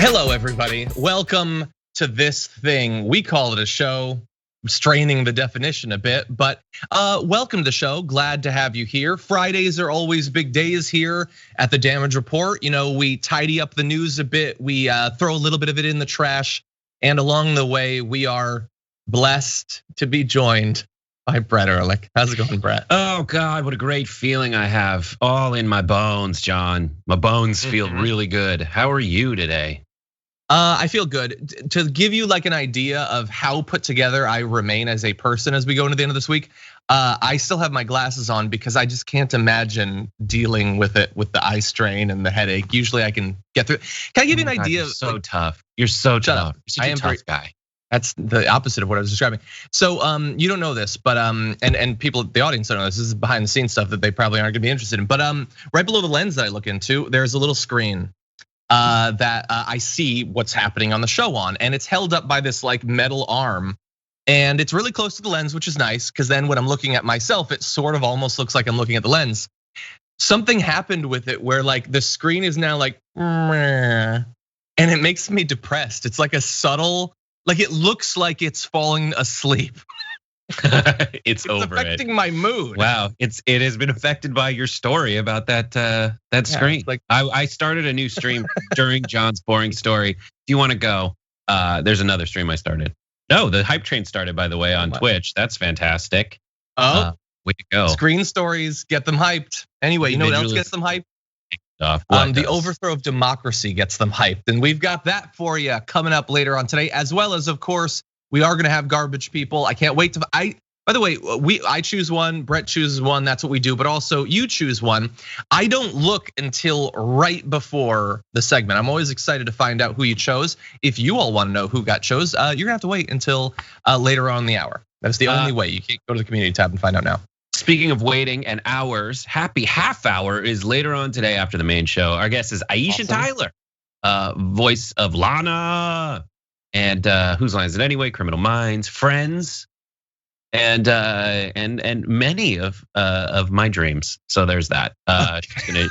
Hello, everybody. Welcome to this thing. We call it a show, straining the definition a bit, but welcome to the show. Glad to have you here. Fridays are always big days here at the Damage Report. You know, we tidy up the news a bit. We throw a little bit of it in the trash. And along the way, we are blessed to be joined by Brett Elrich. How's it going, Brett? Oh God, what a great feeling I have all in my bones, John. My bones feel really good. How are you today? I feel good. To give you like an idea of how put together I remain as a person as we go into the end of this week, I still have my glasses on because I just can't imagine dealing with it with the eye strain and the headache. Usually I can get through. Can I give you an idea? You're so tough. You're so tough. You're such a tough guy. That's the opposite of what I was describing. So you don't know this, but and people, the audience don't know this. This is behind the scenes stuff that they probably aren't gonna be interested in. But right below the lens that I look into, there's a little screen that I see what's happening on the show on, and it's held up by this like metal arm, and it's really close to the lens, which is nice because then when I'm looking at myself, it sort of almost looks like I'm looking at the lens. Something happened with it where like the screen is now like, and it makes me depressed. It's like a subtle. Like it looks like it's falling asleep. It's over affecting my mood. Wow, it has been affected by your story about that screen. Like I started a new stream during John's boring story. If you want to go, there's another stream I started. No, the hype train started, by the way, on Twitch. That's fantastic. Way to go. Screen stories, get them hyped. Anyway, you know what else gets them hyped? The overthrow of democracy gets them hyped, and we've got that for you coming up later on today, as well as, of course, we are gonna have garbage people. I can't wait to. By the way, I choose one, Brett chooses one. That's what we do. But also, you choose one. I don't look until right before the segment. I'm always excited to find out who you chose. If you all want to know who got chose, you're gonna have to wait until later on in the hour. That's the only way. You can't go to the community tab and find out now. Speaking of waiting and hours, happy half hour is later on today after the main show. Our guest is Aisha Tyler, voice of Lana, and whose line is it anyway? Criminal Minds, Friends, and many of my dreams. So there's that. She's gonna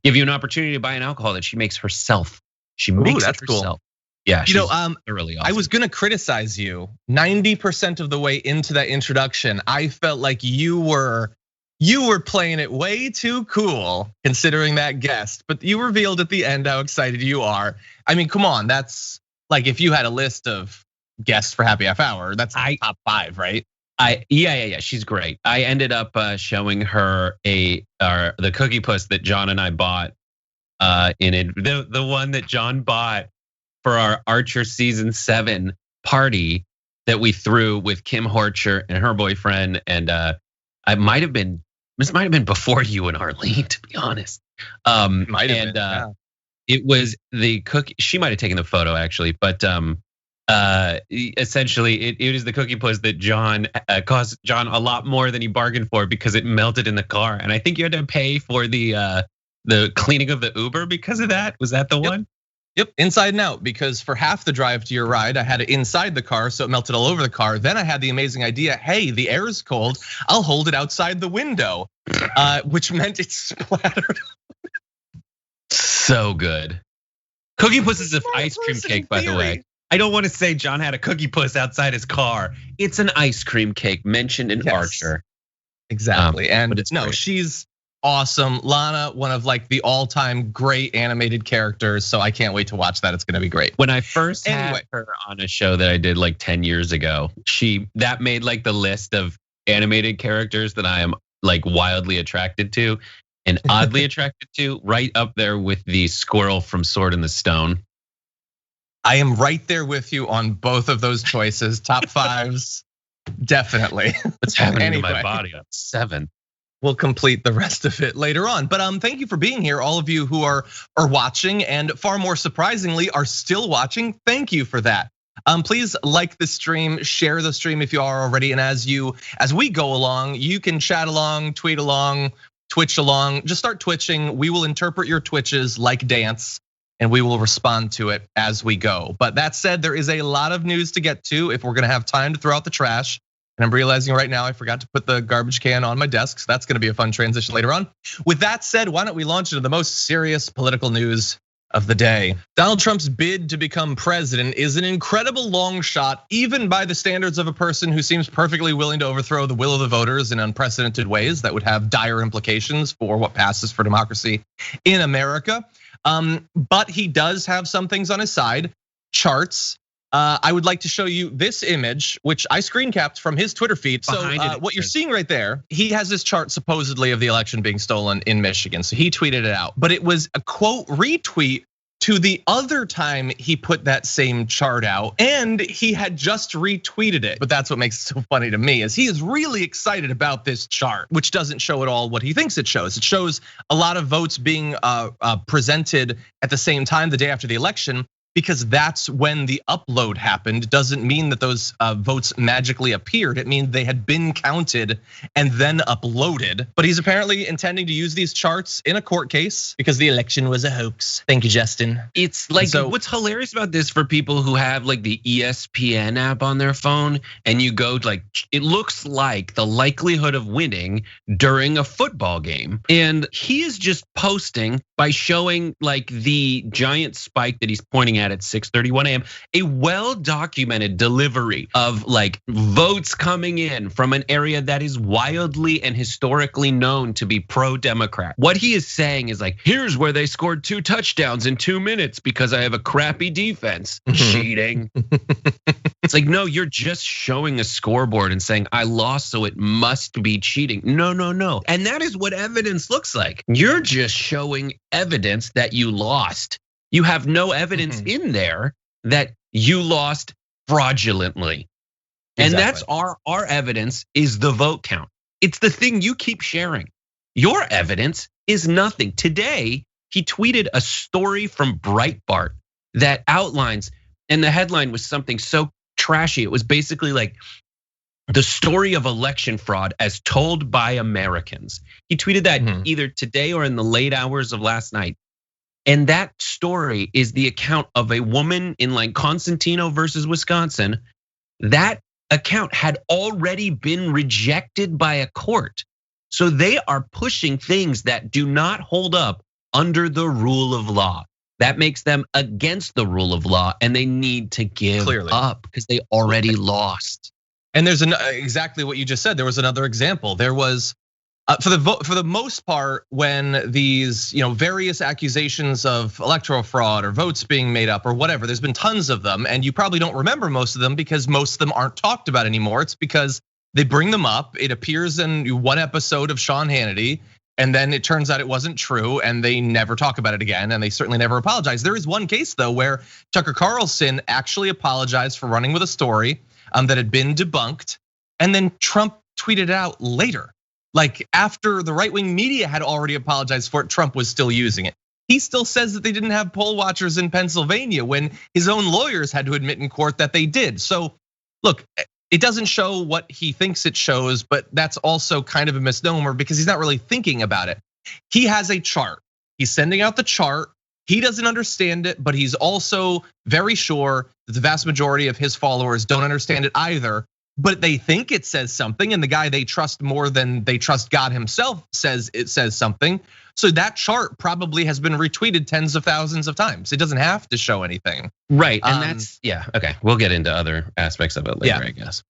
give you an opportunity to buy an alcohol that she makes herself. She makes it herself. Cool. Yeah, you know, really awesome. I was gonna criticize you 90% of the way into that introduction. I felt like you were playing it way too cool considering that guest, but you revealed at the end how excited you are. I mean, come on, that's like if you had a list of guests for Happy Half Hour, that's top 5, right? Yeah, she's great. I ended up showing her the cookie puss that John and I bought in it, the one that John bought for our Archer season 7 party that we threw with Kim Horcher and her boyfriend, and this might have been before you and Arlene, to be honest. Might have been. Yeah. It was the cookie. She might have taken the photo actually, but essentially it is the cookie puss that John cost John a lot more than he bargained for because it melted in the car, and I think you had to pay for the cleaning of the Uber because of that. Was that the one? Yep, inside and out, because for half the drive to your ride, I had it inside the car, so it melted all over the car. Then I had the amazing idea, hey, the air is cold, I'll hold it outside the window, which meant it splattered. So good. Cookie puss is an ice cream cake, by the way. I don't want to say John had a cookie puss outside his car. It's an ice cream cake mentioned in Archer. Exactly, and no, she's awesome. Lana, one of like the all-time great animated characters. So I can't wait to watch that. It's gonna be great. When I first had her on a show that I did like 10 years ago, that made like the list of animated characters that I am like wildly attracted to and oddly attracted to, right up there with the squirrel from Sword in the Stone. I am right there with you on both of those choices. Top 5s, definitely. What's happening to my body? I'm 7. We'll complete the rest of it later on. But thank you for being here, all of you who are watching, and far more surprisingly, are still watching. Thank you for that. Please like the stream, share the stream if you are already, and as we go along, you can chat along, tweet along, Twitch along. Just start twitching. We will interpret your twitches like dance, and we will respond to it as we go. But that said, there is a lot of news to get to if we're gonna have time to throw out the trash. And I'm realizing right now I forgot to put the garbage can on my desk, so that's gonna be a fun transition later on. With that said, why don't we launch into the most serious political news of the day. Donald Trump's bid to become president is an incredible long shot, even by the standards of a person who seems perfectly willing to overthrow the will of the voters in unprecedented ways that would have dire implications for what passes for democracy in America. But he does have some things on his side, charts. I would like to show you this image, which I screen capped from his Twitter feed. So what you're seeing right there, he has this chart supposedly of the election being stolen in Michigan. So he tweeted it out, but it was a quote retweet to the other time he put that same chart out, and he had just retweeted it. But that's what makes it so funny to me, is he is really excited about this chart, which doesn't show at all what he thinks it shows. It shows a lot of votes being presented at the same time the day after the election, because that's when the upload happened. Doesn't mean that those votes magically appeared. It means they had been counted and then uploaded. But he's apparently intending to use these charts in a court case because the election was a hoax. Thank you, Justin. It's like, what's hilarious about this for people who have like the ESPN app on their phone, and you go like, it looks like the likelihood of winning during a football game. And he is just posting by showing like the giant spike that he's pointing at 6:31 a.m. a well-documented delivery of like votes coming in from an area that is wildly and historically known to be pro-Democrat. What he is saying is like, here's where they scored 2 touchdowns in 2 minutes because I have a crappy defense. Cheating. It's like, no, you're just showing a scoreboard and saying I lost, so it must be cheating. No. And that is what evidence looks like. You're just showing evidence that you lost. You have no evidence in there that you lost fraudulently. And that's our evidence is the vote count. It's the thing you keep sharing. Your evidence is nothing. Today, he tweeted a story from Breitbart that outlines, and the headline was something so trashy. It was basically like the story of election fraud as told by Americans. He tweeted that either today or in the late hours of last night. And that story is the account of a woman in like Constantino versus Wisconsin. That account had already been rejected by a court. So they are pushing things that do not hold up under the rule of law. That makes them against the rule of law, and they need to give up because they already lost. And there's exactly what you just said. There was another example. There was for the most part, when these various accusations of electoral fraud or votes being made up or whatever, there's been tons of them, and you probably don't remember most of them because most of them aren't talked about anymore. It's because they bring them up. It appears in one episode of Sean Hannity, and then it turns out it wasn't true, and they never talk about it again, and they certainly never apologize. There is one case though where Tucker Carlson actually apologized for running with a story that had been debunked, and then Trump tweeted it out later. Like after the right-wing media had already apologized for it, Trump was still using it. He still says that they didn't have poll watchers in Pennsylvania when his own lawyers had to admit in court that they did. So look, it doesn't show what he thinks it shows, but that's also kind of a misnomer because he's not really thinking about it. He has a chart. He's sending out the chart. He doesn't understand it, but he's also very sure that the vast majority of his followers don't understand it either. But they think it says something, and the guy they trust more than they trust God himself says it says something. So that chart probably has been retweeted tens of thousands of times. It doesn't have to show anything. Right, and that's, yeah, okay. We'll get into other aspects of it later, I guess.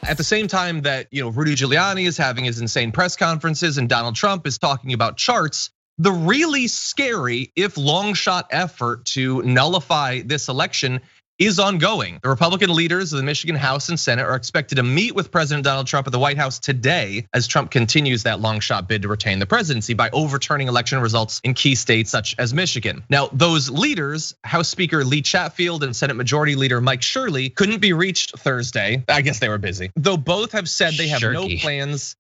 At the same time that Rudy Giuliani is having his insane press conferences and Donald Trump is talking about charts, the really scary, if long shot effort to nullify this election is ongoing. The Republican leaders of the Michigan House and Senate are expected to meet with President Donald Trump at the White House today as Trump continues that long shot bid to retain the presidency by overturning election results in key states such as Michigan. Now, those leaders, House Speaker Lee Chatfield and Senate Majority Leader Mike Shirley, couldn't be reached Thursday. I guess they were busy. Though both have said they have no plans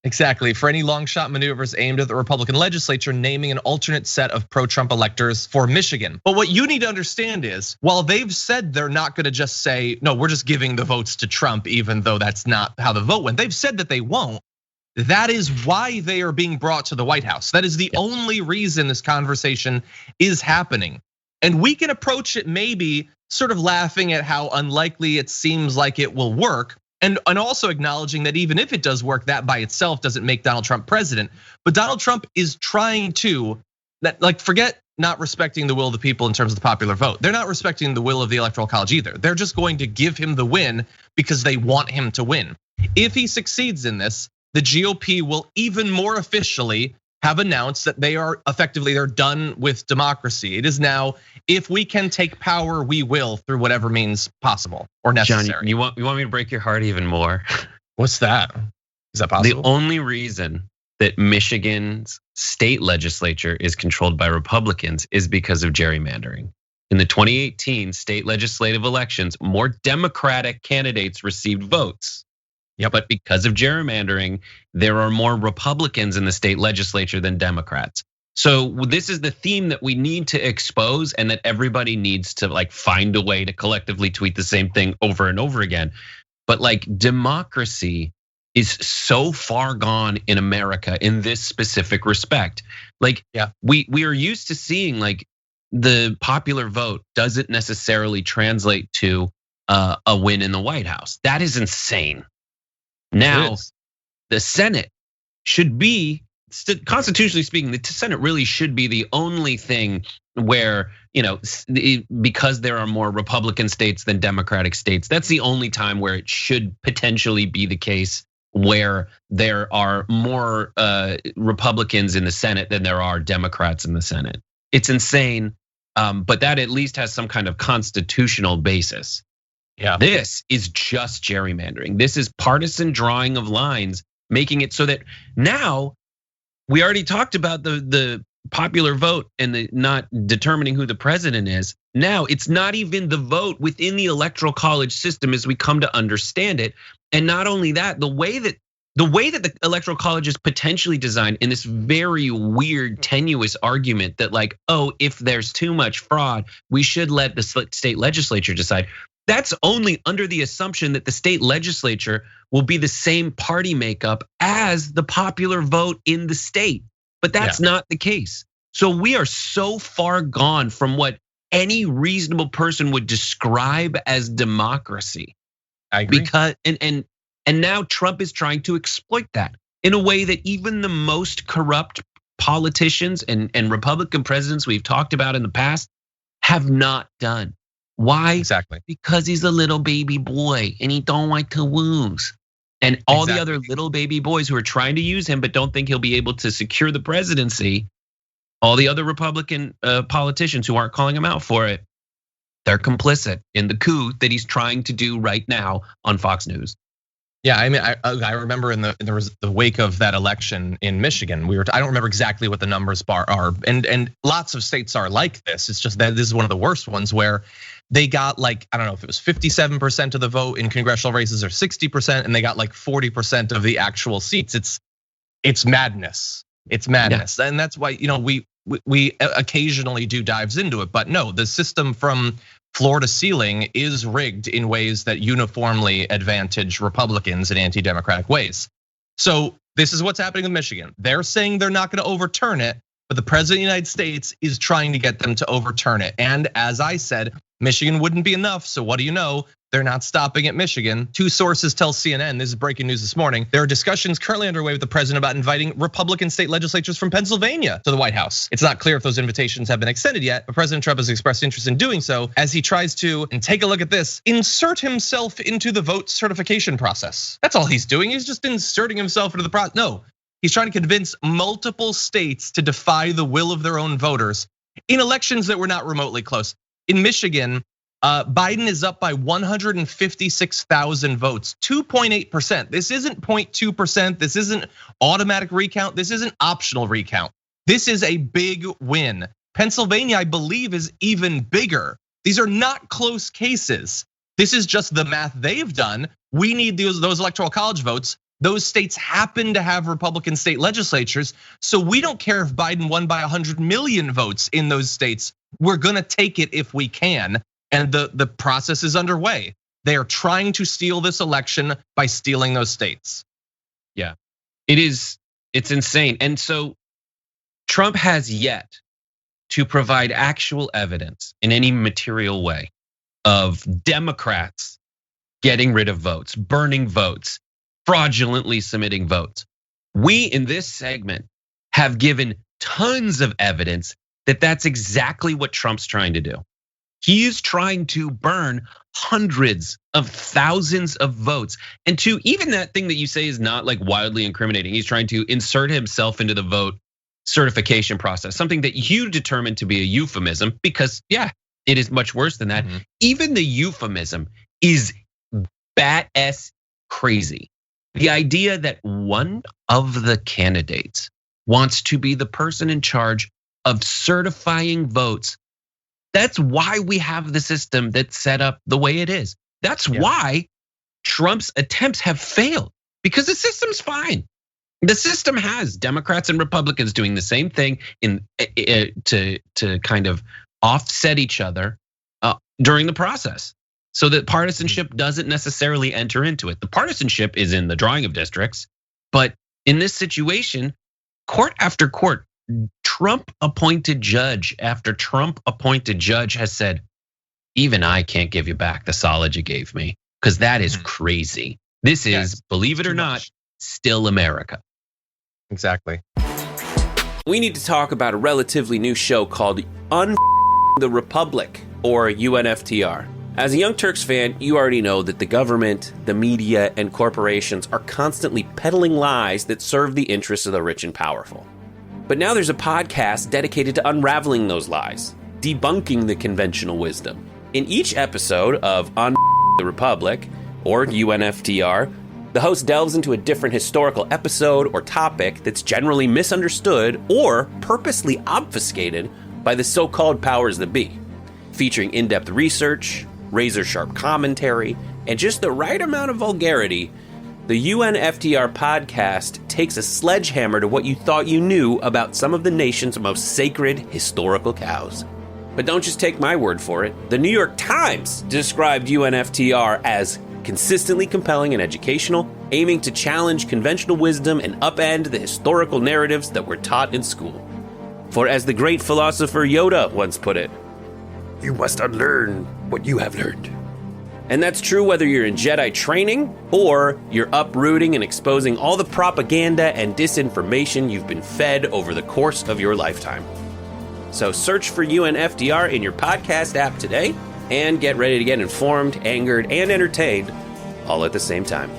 for any long shot maneuvers aimed at the Republican legislature naming an alternate set of pro-Trump electors for Michigan. But what you need to understand is, while they've said they're not going to just say, no, we're just giving the votes to Trump, even though that's not how the vote went. They've said that they won't. That is why they are being brought to the White House. That is the only reason this conversation is happening. And we can approach it maybe sort of laughing at how unlikely it seems like it will work. And also acknowledging that even if it does work, that by itself doesn't make Donald Trump president. But Donald Trump is trying to that, like, forget not respecting the will of the people in terms of the popular vote. They're not respecting the will of the Electoral College either. They're just going to give him the win because they want him to win. If he succeeds in this, the GOP will even more officially have announced that they are effectively, they're done with democracy. It is now, if we can take power, we will through whatever means possible or necessary. John, you want me to break your heart even more? What's that? Is that possible? The only reason that Michigan's state legislature is controlled by Republicans is because of gerrymandering. In the 2018 state legislative elections, more Democratic candidates received votes. Yeah, but because of gerrymandering, there are more Republicans in the state legislature than Democrats. So this is the theme that we need to expose, and that everybody needs to like find a way to collectively tweet the same thing over and over again. But like, democracy is so far gone in America in this specific respect. Like, we are used to seeing like the popular vote doesn't necessarily translate to a win in the White House. That is insane. Now, the Senate should be, constitutionally speaking, the Senate really should be the only thing where, because there are more Republican states than Democratic states, that's the only time where it should potentially be the case where there are more Republicans in the Senate than there are Democrats in the Senate. It's insane, but that at least has some kind of constitutional basis. Yeah, this is just gerrymandering. This is partisan drawing of lines, making it so that now we already talked about the popular vote and the not determining who the president is. Now it's not even the vote within the Electoral College system as we come to understand it. And not only that, the way that the Electoral College is potentially designed in this very weird, tenuous argument that like, oh, if there's too much fraud, we should let the state legislature decide. That's only under the assumption that the state legislature will be the same party makeup as the popular vote in the state. But that's not the case. So we are so far gone from what any reasonable person would describe as democracy. I agree. Because and now Trump is trying to exploit that in a way that even the most corrupt politicians and Republican presidents we've talked about in the past have not done. Why? Exactly. Because he's a little baby boy and he don't like to lose. And all the other little baby boys who are trying to use him but don't think he'll be able to secure the presidency, all the other Republican politicians who aren't calling him out for it, they're complicit in the coup that he's trying to do right now on Fox News. Yeah, I mean, I remember in the wake of that election in Michigan, I don't remember exactly what the numbers are, and lots of states are like this. It's just that this is one of the worst ones where they got like, I don't know if it was 57% of the vote in congressional races or 60%, and they got like 40% of the actual seats. It's madness. It's madness, and that's why we occasionally do dives into it. But no, the system from floor to ceiling is rigged in ways that uniformly advantage Republicans in anti-democratic ways. So this is what's happening in Michigan. They're saying they're not going to overturn it, but the president of the United States is trying to get them to overturn it. And as I said, Michigan wouldn't be enough. So what do you know? They're not stopping at Michigan. Two sources tell CNN, this is breaking news this morning, there are discussions currently underway with the president about inviting Republican state legislatures from Pennsylvania to the White House. It's not clear if those invitations have been extended yet, but President Trump has expressed interest in doing so as he tries to, and take a look at this, insert himself into the vote certification process. That's all he's doing. He's just inserting himself into the process. No, he's trying to convince multiple states to defy the will of their own voters in elections that were not remotely close. In Michigan, Biden is up by 156,000 votes, 2.8%. This isn't 0.2%. This isn't automatic recount. This isn't optional recount. This is a big win. Pennsylvania, I believe, is even bigger. These are not close cases. This is just the math they've done. We need those electoral college votes. Those states happen to have Republican state legislatures. So we don't care if Biden won by 100 million votes in those states. We're gonna take it if we can. And the process is underway. They are trying to steal this election by stealing those states. Yeah, it's insane. And so Trump has yet to provide actual evidence in any material way of Democrats getting rid of votes, burning votes, fraudulently submitting votes. We in this segment have given tons of evidence that that's exactly what Trump's trying to do. He is trying to burn hundreds of thousands of votes. And to even that thing that you say is not like wildly incriminating, he's trying to insert himself into the vote certification process, something that you determined to be a euphemism, because yeah, it is much worse than that. Even the euphemism is bat-ass crazy. The idea that one of the candidates wants to be the person in charge of certifying votes. That's why we have the system that's set up the way it is. That's why Trump's attempts have failed, because the system's fine. The system has Democrats and Republicans doing the same thing to kind of offset each other during the process, so that partisanship doesn't necessarily enter into it. The partisanship is in the drawing of districts, but in this situation, court after court, Trump appointed judge after Trump appointed judge has said, even I can't give you back the solid you gave me, because that is crazy. This is, believe it or not, still America. Exactly. We need to talk about a relatively new show called the Republic, or UNFTR. As a Young Turks fan, you already know that the government, the media, and corporations are constantly peddling lies that serve the interests of the rich and powerful. But now there's a podcast dedicated to unraveling those lies, debunking the conventional wisdom. In each episode of the Republic, or UNFTR, the host delves into a different historical episode or topic that's generally misunderstood or purposely obfuscated by the so-called powers that be, featuring in-depth research, razor-sharp commentary, and just the right amount of vulgarity. The UNFTR podcast takes a sledgehammer to what you thought you knew about some of the nation's most sacred historical cows. But don't just take my word for it. The New York Times described UNFTR as consistently compelling and educational, aiming to challenge conventional wisdom and upend the historical narratives that were taught in school. For as the great philosopher Yoda once put it, you must unlearn what you have learned. And that's true whether you're in Jedi training or you're uprooting and exposing all the propaganda and disinformation you've been fed over the course of your lifetime. So search for UNFTR in your podcast app today and get ready to get informed, angered, and entertained all at the same time.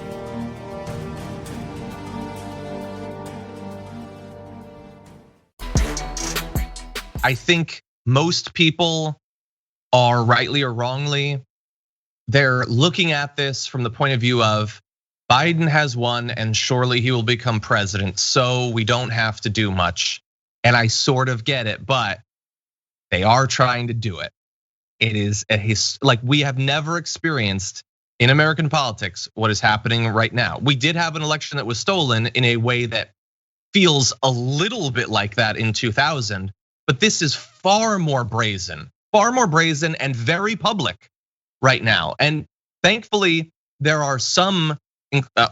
I think most people are, rightly or wrongly, they're looking at this from the point of view of Biden has won and surely he will become president, so we don't have to do much. And I sort of get it, but they are trying to do it. It is like we have never experienced in American politics what is happening right now. We did have an election that was stolen in a way that feels a little bit like that in 2000, but this is far more brazen and very public right now. And thankfully, there are some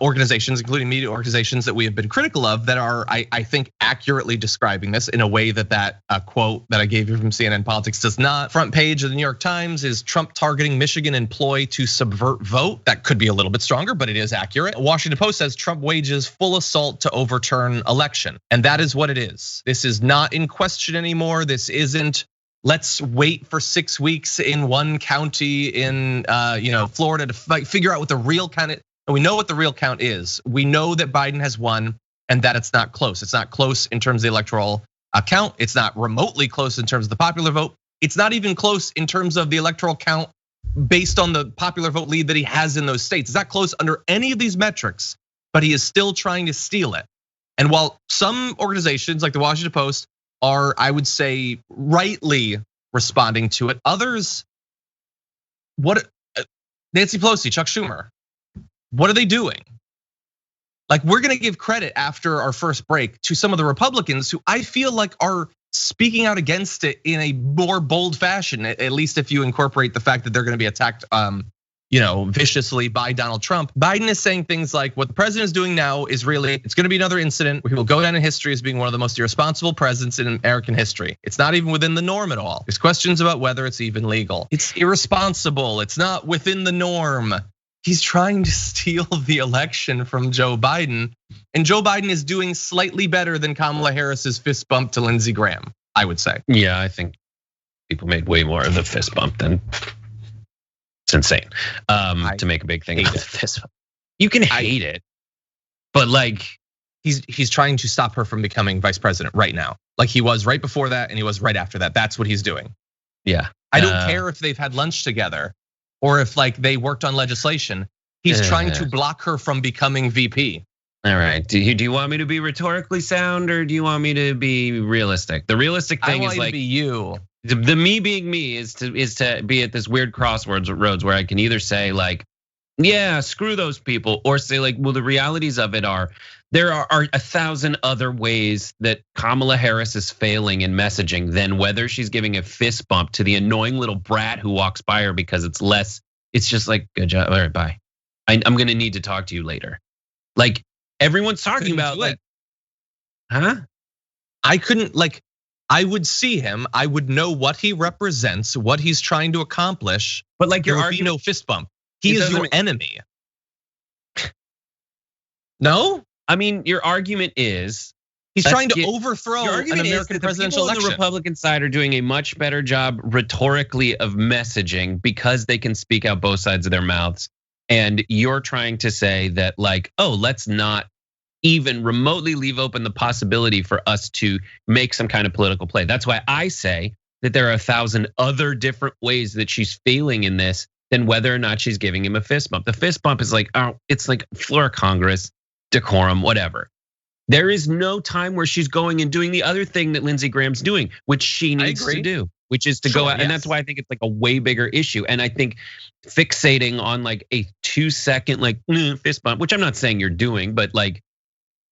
organizations, including media organizations that we have been critical of, that are, I think, accurately describing this in a way that quote that I gave you from CNN Politics does not. Front page of the New York Times is Trump targeting Michigan employee to subvert vote. That could be a little bit stronger, but it is accurate. Washington Post says Trump wages full assault to overturn election. And that is what it is. This is not in question anymore. This isn't, let's wait for 6 weeks in one county in Florida to figure out what the real count is. We know what the real count is. We know that Biden has won and that it's not close. It's not close in terms of the electoral count. It's not remotely close in terms of the popular vote. It's not even close in terms of the electoral count based on the popular vote lead that he has in those states. It's not close under any of these metrics, but he is still trying to steal it. And while some organizations like the Washington Post are, I would say, rightly responding to it, others, Nancy Pelosi, Chuck Schumer, what are they doing? Like, we're gonna give credit after our first break to some of the Republicans who I feel like are speaking out against it in a more bold fashion, at least if you incorporate the fact that they're gonna be attacked viciously by Donald Trump. Biden is saying things like, what the president is doing now is really, it's gonna be another incident where he will go down in history as being one of the most irresponsible presidents in American history. It's not even within the norm at all. There's questions about whether it's even legal. It's irresponsible, it's not within the norm. He's trying to steal the election from Joe Biden. And Joe Biden is doing slightly better than Kamala Harris's fist bump to Lindsey Graham, I would say. Yeah, I think people made way more of the fist bump than it's insane to make a big thing out of the fist bump. You can hate it, but like he's trying to stop her from becoming vice president right now. Like he was right before that and he was right after that. That's what he's doing. Yeah. I don't care if they've had lunch together or if like they worked on legislation. He's trying to block her from becoming VP. All right. Do you want me to be rhetorically sound or do you want me to be realistic? The realistic thing is like to be you. The me being me is to be at this weird crossroads where I can either say like, yeah, screw those people, or say like, well, the realities of it are there are 1,000 other ways that Kamala Harris is failing in messaging than whether she's giving a fist bump to the annoying little brat who walks by her because it's just like, good job, all right, bye. I'm gonna need to talk to you later. Like everyone's talking about like, huh? I would see him, I would know what he represents, what he's trying to accomplish, but like there would be no fist bump. He is your enemy. No? I mean, your argument is he's trying to overthrow an American presidential election. The Republican side are doing a much better job rhetorically of messaging because they can speak out both sides of their mouths. And you're trying to say that like, oh, let's not even remotely leave open the possibility for us to make some kind of political play. That's why I say that there are 1,000 other different ways that she's failing in this than whether or not she's giving him a fist bump. The fist bump is like, oh, it's like floor of Congress, decorum, whatever. There is no time where she's going and doing the other thing that Lindsey Graham's doing, which she needs to do, which is to go out. And that's why I think it's like a way bigger issue. And I think fixating on like a 2-second like fist bump, which I'm not saying you're doing, but like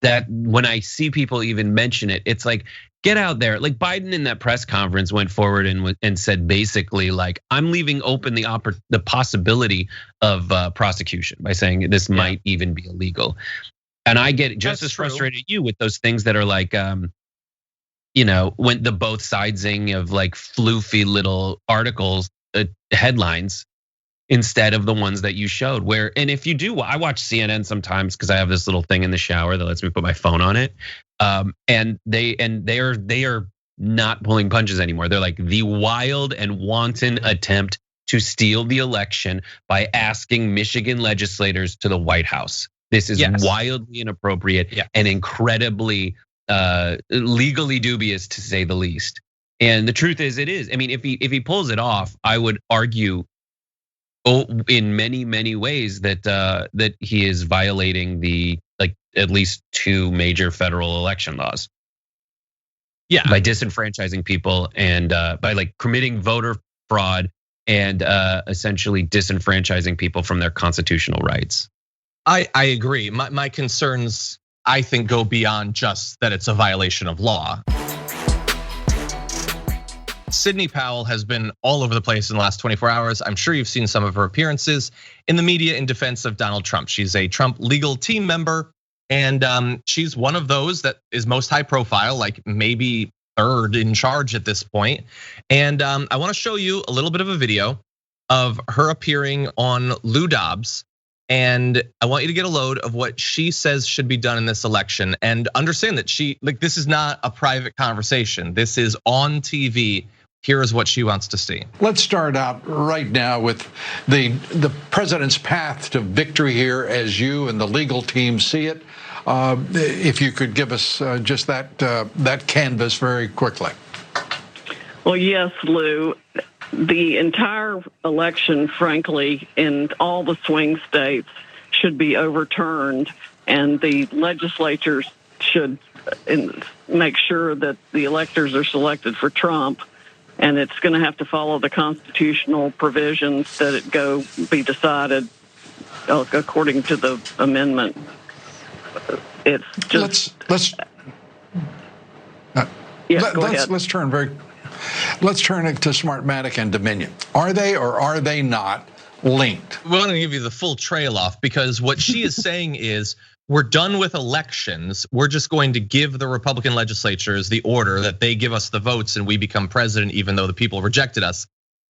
that when I see people even mention it, it's like, get out there. Like Biden in that press conference went forward and said basically like, I'm leaving open the possibility of prosecution by saying this might even be illegal. And I get just as frustrated as you with those things that are like, when the both sidesing of like floofy little articles, headlines, instead of the ones that you showed. And if you do, I watch CNN sometimes because I have this little thing in the shower that lets me put my phone on it. And they are not pulling punches anymore. They're like the wild and wanton attempt to steal the election by asking Michigan legislators to the White House. This is wildly inappropriate and incredibly legally dubious, to say the least. And the truth is, it is. I mean, if he pulls it off, I would argue, in many many ways that he is violating the like at least 2 major federal election laws. Yeah, by disenfranchising people and by like committing voter fraud and essentially disenfranchising people from their constitutional rights. I agree. My concerns, I think, go beyond just that it's a violation of law. Sidney Powell has been all over the place in the last 24 hours. I'm sure you've seen some of her appearances in the media in defense of Donald Trump. She's a Trump legal team member, and she's one of those that is most high profile, like maybe third in charge at this point. And I wanna show you a little bit of a video of her appearing on Lou Dobbs. And I want you to get a load of what she says should be done in this election and understand that this is not a private conversation. This is on TV. Here is what she wants to see. Let's start out right now with the president's path to victory here as you and the legal team see it. If you could give us just that canvas very quickly. Well, yes, Lou. The entire election, frankly, in all the swing states should be overturned, and the legislatures should make sure that the electors are selected for Trump, and it's going to have to follow the constitutional provisions that it be decided according to the amendment. It's just Let's turn it to Smartmatic and Dominion. Are they or are they not linked? We're gonna give you the full trail off because what she is saying is we're done with elections. We're just going to give the Republican legislatures the order that they give us the votes and we become president even though the people rejected us.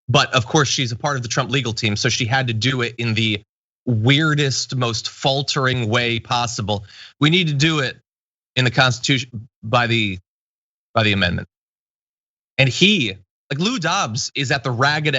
But of course, she's a part of the Trump legal team, so she had to do it in the weirdest, most faltering way possible. We need to do it in the Constitution by the amendment. And like Lou Dobbs is at the ragged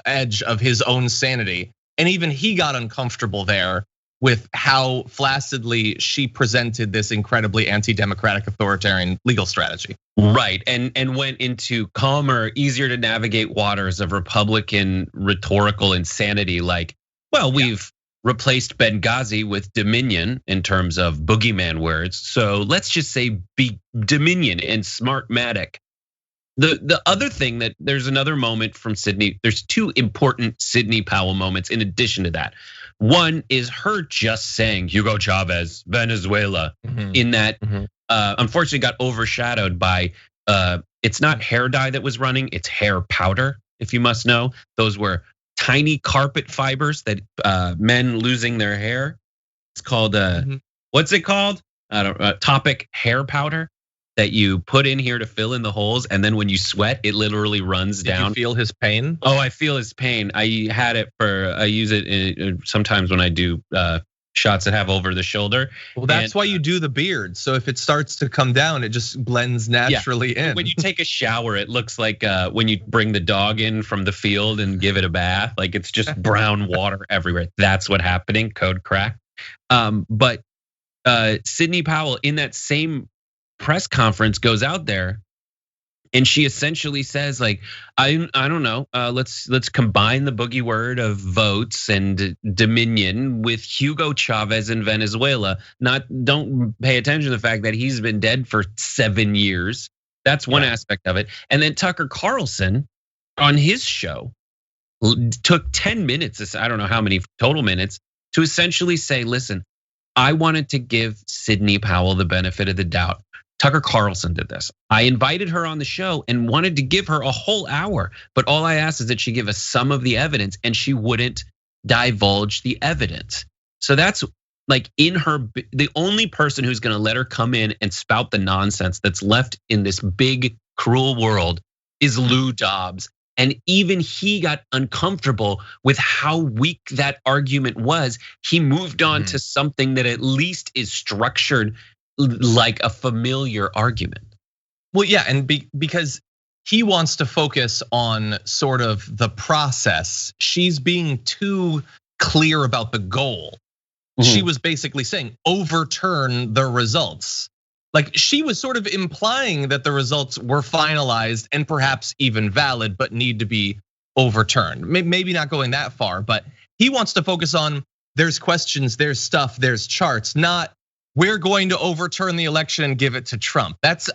edge of his own sanity. And even he got uncomfortable there with how flaccidly she presented this incredibly anti-democratic authoritarian legal strategy. Right, and went into calmer, easier to navigate waters of Republican rhetorical insanity like, well, we've replaced Benghazi with Dominion in terms of boogeyman words. So let's just say be Dominion and Smartmatic. The other thing that there's another moment from Sidney, there's two important Sidney Powell moments in addition to that. One is her just saying Hugo Chavez, Venezuela, in that unfortunately got overshadowed by, it's not hair dye that was running, it's hair powder, if you must know. Those were tiny carpet fibers that men losing their hair. It's called, what's it called? I don't topic hair powder that you put in here to fill in the holes, and then when you sweat, it literally runs down. Did you feel his pain? Oh, I feel his pain. I use it sometimes when I do shots that have over the shoulder. Well, that's why you do the beard. So if it starts to come down, it just blends naturally in. When you take a shower, it looks like when you bring the dog in from the field and give it a bath, like it's just brown water everywhere. That's what's happening, code crack. But Sidney Powell in that same press conference goes out there and she essentially says like, I don't know, let's combine the boogie word of votes and Dominion with Hugo Chavez in Venezuela. Don't pay attention to the fact that he's been dead for 7 years. That's one aspect of it. And then Tucker Carlson on his show took 10 minutes, I don't know how many total minutes, to essentially say, listen, I wanted to give Sidney Powell the benefit of the doubt. Tucker Carlson did this. I invited her on the show and wanted to give her a whole hour, but all I asked is that she give us some of the evidence, and she wouldn't divulge the evidence. So that's like the only person who's gonna let her come in and spout the nonsense that's left in this big, cruel world is Lou Dobbs. And even he got uncomfortable with how weak that argument was. He moved on to something that at least is structured like a familiar argument. Well, yeah, and because he wants to focus on sort of the process. She's being too clear about the goal. She was basically saying overturn the results. Like she was sort of implying that the results were finalized and perhaps even valid, but need to be overturned. Maybe not going that far, but he wants to focus on there's questions, there's stuff, there's charts, not we're going to overturn the election and give it to Trump. That's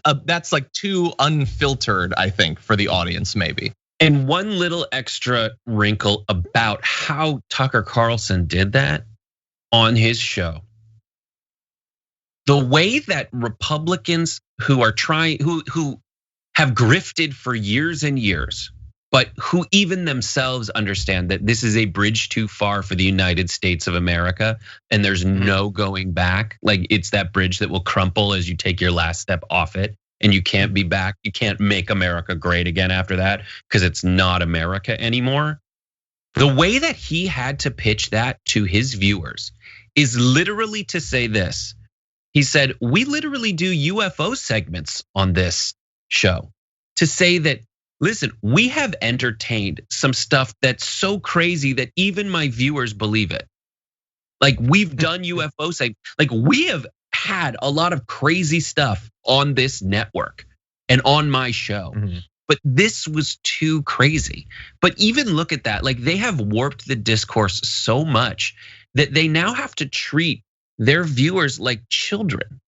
like too unfiltered, I think, for the audience, maybe. And one little extra wrinkle about how Tucker Carlson did that on his show. The way that Republicans who are who have grifted for years and years, but who even themselves understand that this is a bridge too far for the United States of America and there's no going back. Like it's that bridge that will crumple as you take your last step off it and you can't be back. You can't make America great again after that because it's not America anymore. The way that he had to pitch that to his viewers is literally to say this. He said, we literally do UFO segments on this show to say that, listen, we have entertained some stuff that's so crazy that even my viewers believe it. Like we've done UFO segments, like we have had a lot of crazy stuff on this network and on my show. But this was too crazy. But even look at that, like they have warped the discourse so much that they now have to treat their viewers like children,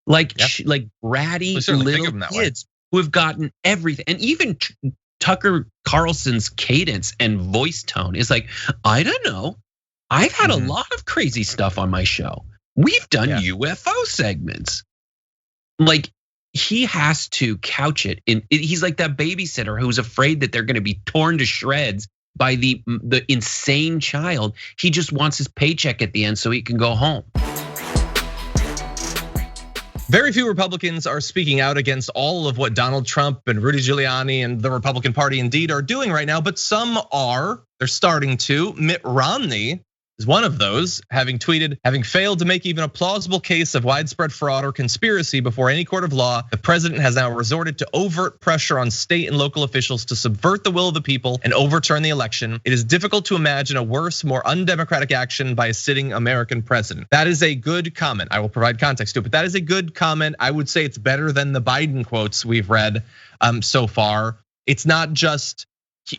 like bratty little kids who have gotten everything. And even Tucker Carlson's cadence and voice tone is like, I don't know. I've had a lot of crazy stuff on my show. We've done UFO segments. Like he has to couch it in. He's like that babysitter who's afraid that they're going to be torn to shreds by the insane child. He just wants his paycheck at the end so he can go home. Very few Republicans are speaking out against all of what Donald Trump and Rudy Giuliani and the Republican Party indeed are doing right now, but some are. They're starting to. Mitt Romney is one of those, having tweeted, having failed to make even a plausible case of widespread fraud or conspiracy before any court of law, the president has now resorted to overt pressure on state and local officials to subvert the will of the people and overturn the election. It is difficult to imagine a worse, more undemocratic action by a sitting American president. That is a good comment. I will provide context to it, but that is a good comment. I would say it's better than the Biden quotes we've read so far. It's not just,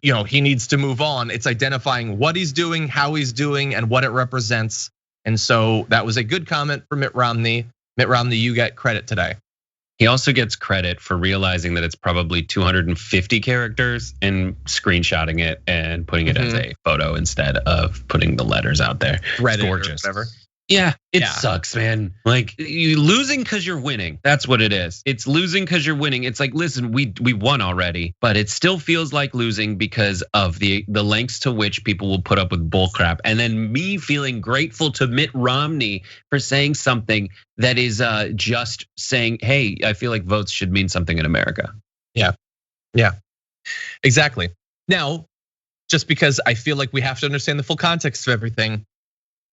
he needs to move on. It's identifying what he's doing, how he's doing, and what it represents. And so that was a good comment for Mitt Romney. Mitt Romney, you get credit today. He also gets credit for realizing that it's probably 250 characters and screenshotting it and putting it as a photo instead of putting the letters out there. It's gorgeous. Or whatever. Yeah, it sucks, man. Like you losing because you're winning. That's what it is. It's losing because you're winning. It's like, listen, we won already, but it still feels like losing because of the lengths to which people will put up with bullcrap. And then me feeling grateful to Mitt Romney for saying something that is just saying, hey, I feel like votes should mean something in America. Yeah, exactly. Now, just because I feel like we have to understand the full context of everything,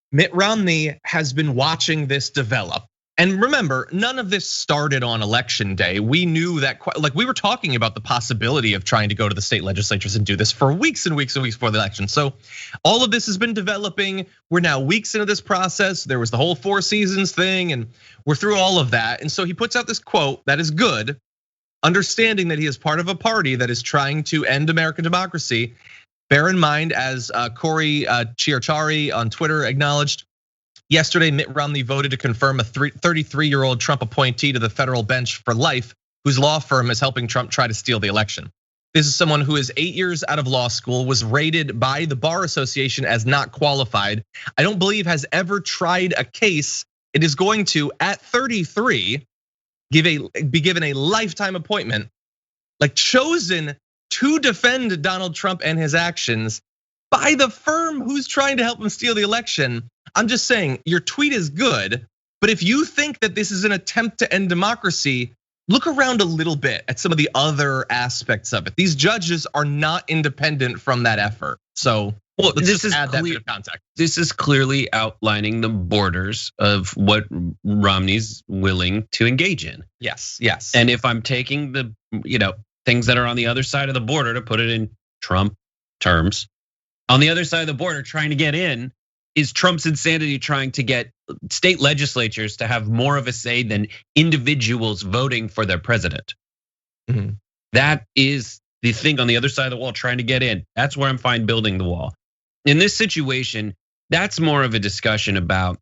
Mitt Romney has been watching this develop. And remember, none of this started on election day. We knew that, like we were talking about the possibility of trying to go to the state legislatures and do this for weeks and weeks and weeks before the election. So all of this has been developing. We're now weeks into this process. There was the whole 4 seasons thing, and we're through all of that. And so he puts out this quote that is good, understanding that he is part of a party that is trying to end American democracy. Bear in mind, as Corey Chiarchari on Twitter acknowledged, yesterday Mitt Romney voted to confirm a 33-year-old Trump appointee to the federal bench for life, whose law firm is helping Trump try to steal the election. This is someone who is 8 years out of law school, was rated by the Bar Association as not qualified. I don't believe has ever tried a case. It is going to, at 33, be given a lifetime appointment, like chosen to defend Donald Trump and his actions by the firm who's trying to help him steal the election. I'm just saying, your tweet is good, but if you think that this is an attempt to end democracy, look around a little bit at some of the other aspects of it. These judges are not independent from that effort. So let's just add that bit of context. This is clearly outlining the borders of what Romney's willing to engage in. Yes. And if I'm taking the, things that are on the other side of the border, to put it in Trump terms, on the other side of the border trying to get in is Trump's insanity trying to get state legislatures to have more of a say than individuals voting for their president. That is the thing on the other side of the wall trying to get in. That's where I'm fine building the wall. In this situation, that's more of a discussion about,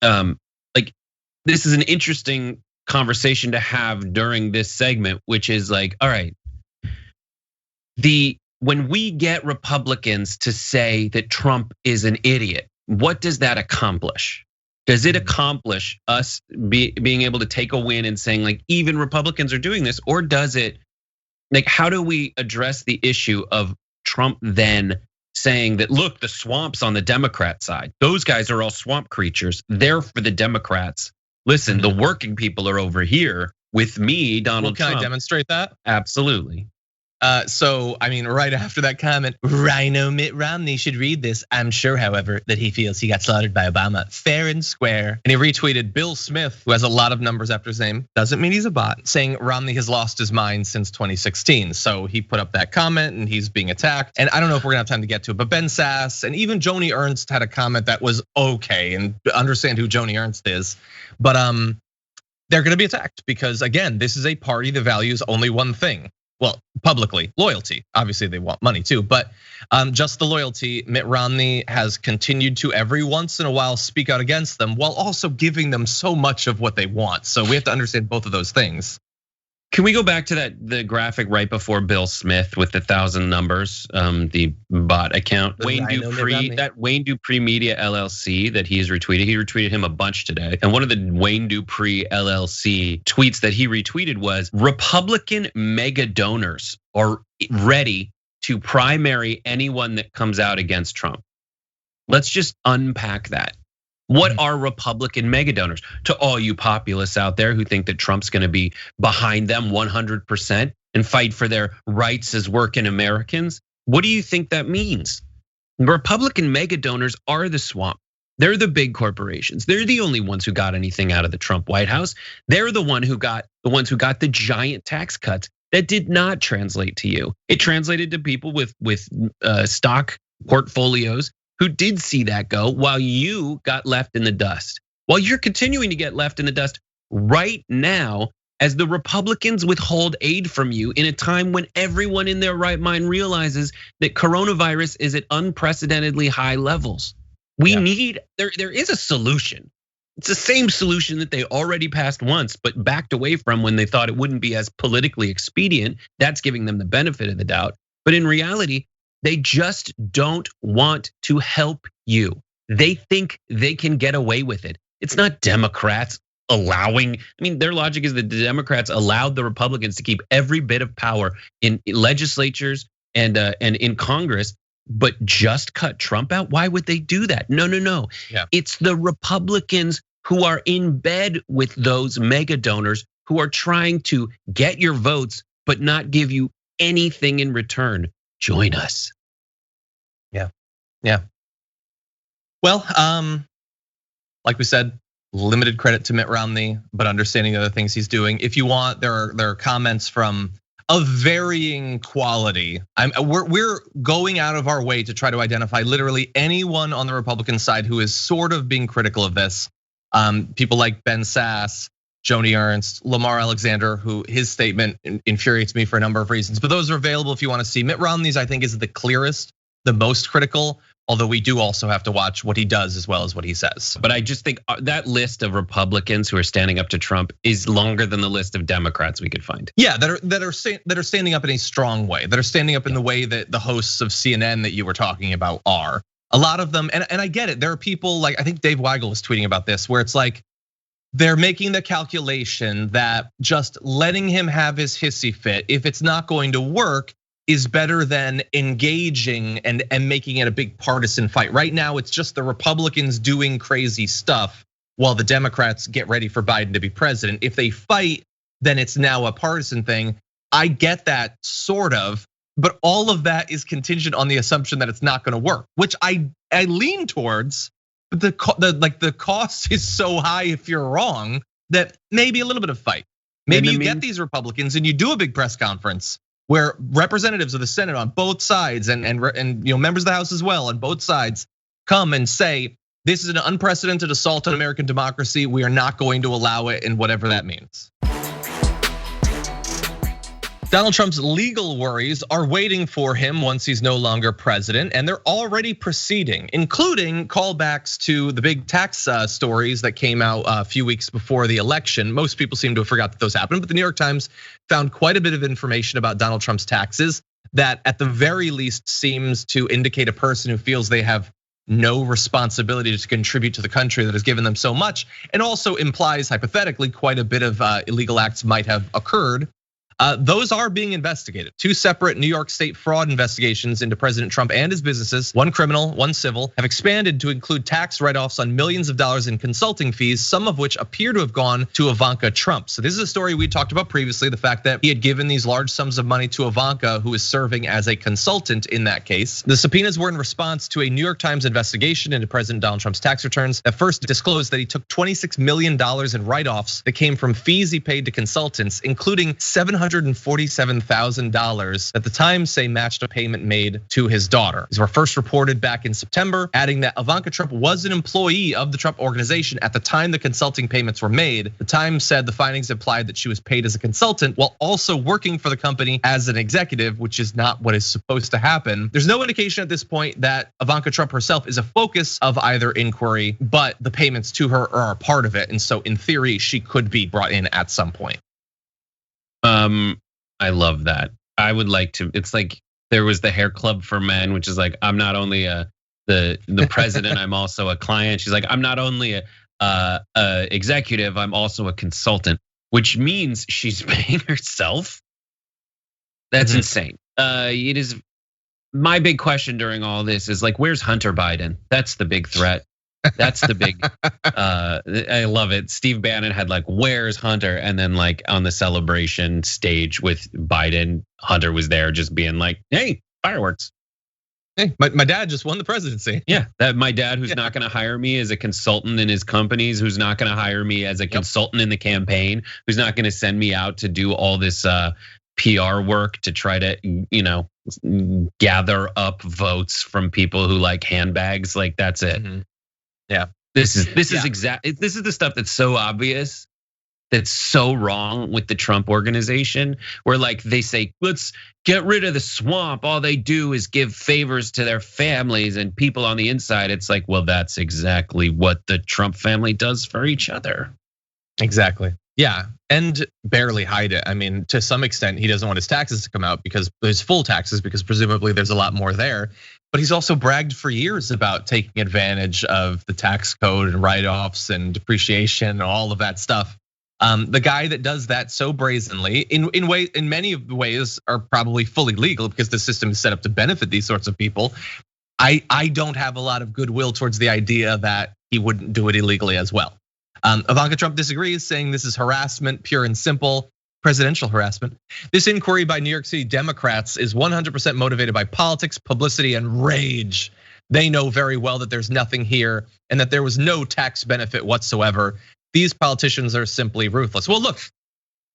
like, this is an interesting conversation to have during this segment, which is like, all right, when we get Republicans to say that Trump is an idiot, what does that accomplish? Does it accomplish us being able to take a win and saying like even Republicans are doing this, or does it, like, how do we address the issue of Trump then saying that, look, the swamp's on the Democrat side, those guys are all swamp creatures, they're for the Democrats. Listen, the working people are over here with me, Donald Trump. Can I demonstrate that? Absolutely. So, I mean, right after that comment, Rhino Mitt Romney should read this. I'm sure, however, that he feels he got slaughtered by Obama fair and square. And he retweeted Bill Smith, who has a lot of numbers after his name, doesn't mean he's a bot, saying Romney has lost his mind since 2016. So he put up that comment and he's being attacked. And I don't know if we're gonna have time to get to it, but Ben Sass and even Joni Ernst had a comment that was okay, and understand who Joni Ernst is. But they're gonna be attacked because, again, this is a party that values only one thing. Well, publicly, loyalty. Obviously, they want money too, but just the loyalty. Mitt Romney has continued to every once in a while speak out against them while also giving them so much of what they want. So we have to understand both of those things. Can we go back to the graphic right before Bill Smith with the 1,000 numbers, the bot account, Wayne Dupree Media LLC that he's retweeted. He retweeted him a bunch today. And one of the Wayne Dupree LLC tweets that he retweeted was, Republican mega donors are ready to primary anyone that comes out against Trump. Let's just unpack that. What are Republican mega donors? To all you populists out there who think that Trump's gonna be behind them 100% and fight for their rights as working Americans, what do you think that means? Republican mega donors are the swamp. They're the big corporations. They're the only ones who got anything out of the Trump White House. They're the ones who got the giant tax cuts that did not translate to you. It translated to people with stock portfolios who did see that go, while you got left in the dust. While you're continuing to get left in the dust right now, as the Republicans withhold aid from you in a time when everyone in their right mind realizes that coronavirus is at unprecedentedly high levels. We need, there is a solution. It's the same solution that they already passed once, but backed away from when they thought it wouldn't be as politically expedient. That's giving them the benefit of the doubt. But in reality, they just don't want to help you. They think they can get away with it. It's not Democrats allowing, their logic is that the Democrats allowed the Republicans to keep every bit of power in legislatures and in Congress, but just cut Trump out. Why would they do that? No. Yeah. It's the Republicans who are in bed with those mega donors who are trying to get your votes, but not give you anything in return. Join us. Yeah. Well, like we said, limited credit to Mitt Romney, but understanding the other things he's doing. If you want, there are comments from of varying quality. We're going out of our way to try to identify literally anyone on the Republican side who is sort of being critical of this. People like Ben Sass, Joni Ernst, Lamar Alexander, who his statement infuriates me for a number of reasons. But those are available if you want to see. Mitt Romney's, I think, is the clearest, the most critical. Although we do also have to watch what he does as well as what he says. But I just think that list of Republicans who are standing up to Trump is longer than the list of Democrats we could find. Yeah, that are standing up in a strong way, that are standing up in the way that the hosts of CNN that you were talking about are. A lot of them, and I get it. There are people like, I think Dave Weigel was tweeting about this, where it's like they're making the calculation that just letting him have his hissy fit, if it's not going to work, is better than engaging and making it a big partisan fight. Right now, it's just the Republicans doing crazy stuff while the Democrats get ready for Biden to be president. If they fight, then it's now a partisan thing. I get that sort of, but all of that is contingent on the assumption that it's not gonna work, which I lean towards, but the cost is so high if you're wrong that maybe a little bit of fight. Maybe you get these Republicans and you do a big press conference where representatives of the Senate on both sides and members of the House as well on both sides come and say, this is an unprecedented assault on American democracy. We are not going to allow it, and whatever that means. Donald Trump's legal worries are waiting for him once he's no longer president, and they're already proceeding, including callbacks to the big tax stories that came out a few weeks before the election. Most people seem to have forgot that those happened, but the New York Times found quite a bit of information about Donald Trump's taxes that at the very least seems to indicate a person who feels they have no responsibility to contribute to the country that has given them so much, and also implies hypothetically quite a bit of illegal acts might have occurred. Those are being investigated. Two separate New York State fraud investigations into President Trump and his businesses, one criminal, one civil, have expanded to include tax write-offs on millions of dollars in consulting fees, some of which appear to have gone to Ivanka Trump. So this is a story we talked about previously, the fact that he had given these large sums of money to Ivanka, who is serving as a consultant in that case. The subpoenas were in response to a New York Times investigation into President Donald Trump's tax returns that first disclosed that he took $26 million in write-offs that came from fees he paid to consultants, including $747,000 that the Times say matched a payment made to his daughter. These were first reported back in September, adding that Ivanka Trump was an employee of the Trump organization at the time the consulting payments were made. The Times said the findings implied that she was paid as a consultant while also working for the company as an executive, which is not what is supposed to happen. There's no indication at this point that Ivanka Trump herself is a focus of either inquiry, but the payments to her are a part of it. And so in theory, she could be brought in at some point. I love that. I would like to. It's like there was the hair club for men, which is like, I'm not only the president, I'm also a client. She's like, I'm not only a executive, I'm also a consultant, which means she's paying herself. That's insane. It is. My big question during all this is like, where's Hunter Biden? That's the big threat. That's the big, I love it. Steve Bannon had like, where's Hunter? And then like on the celebration stage with Biden, Hunter was there just being like, hey, fireworks. Hey, my dad just won the presidency. Yeah, that my dad, who's not going to hire me as a consultant in his companies, who's not going to hire me as a consultant in the campaign, who's not going to send me out to do all this PR work to try to, gather up votes from people who like handbags. Like that's it. Mm-hmm. Yeah, this is the stuff that's so obvious, that's so wrong with the Trump organization, where like they say, let's get rid of the swamp. All they do is give favors to their families and people on the inside. It's like, well, that's exactly what the Trump family does for each other. Exactly. Yeah, and barely hide it. I mean, to some extent, he doesn't want his taxes to come out because there's full taxes, because presumably there's a lot more there. But he's also bragged for years about taking advantage of the tax code and write-offs and depreciation and all of that stuff. The guy that does that so brazenly, in many of the ways, are probably fully legal because the system is set up to benefit these sorts of people. I don't have a lot of goodwill towards the idea that he wouldn't do it illegally as well. Ivanka Trump disagrees, saying this is harassment, pure and simple, presidential harassment. This inquiry by New York City Democrats is 100% motivated by politics, publicity, and rage. They know very well that there's nothing here and that there was no tax benefit whatsoever. These politicians are simply ruthless. Well, look,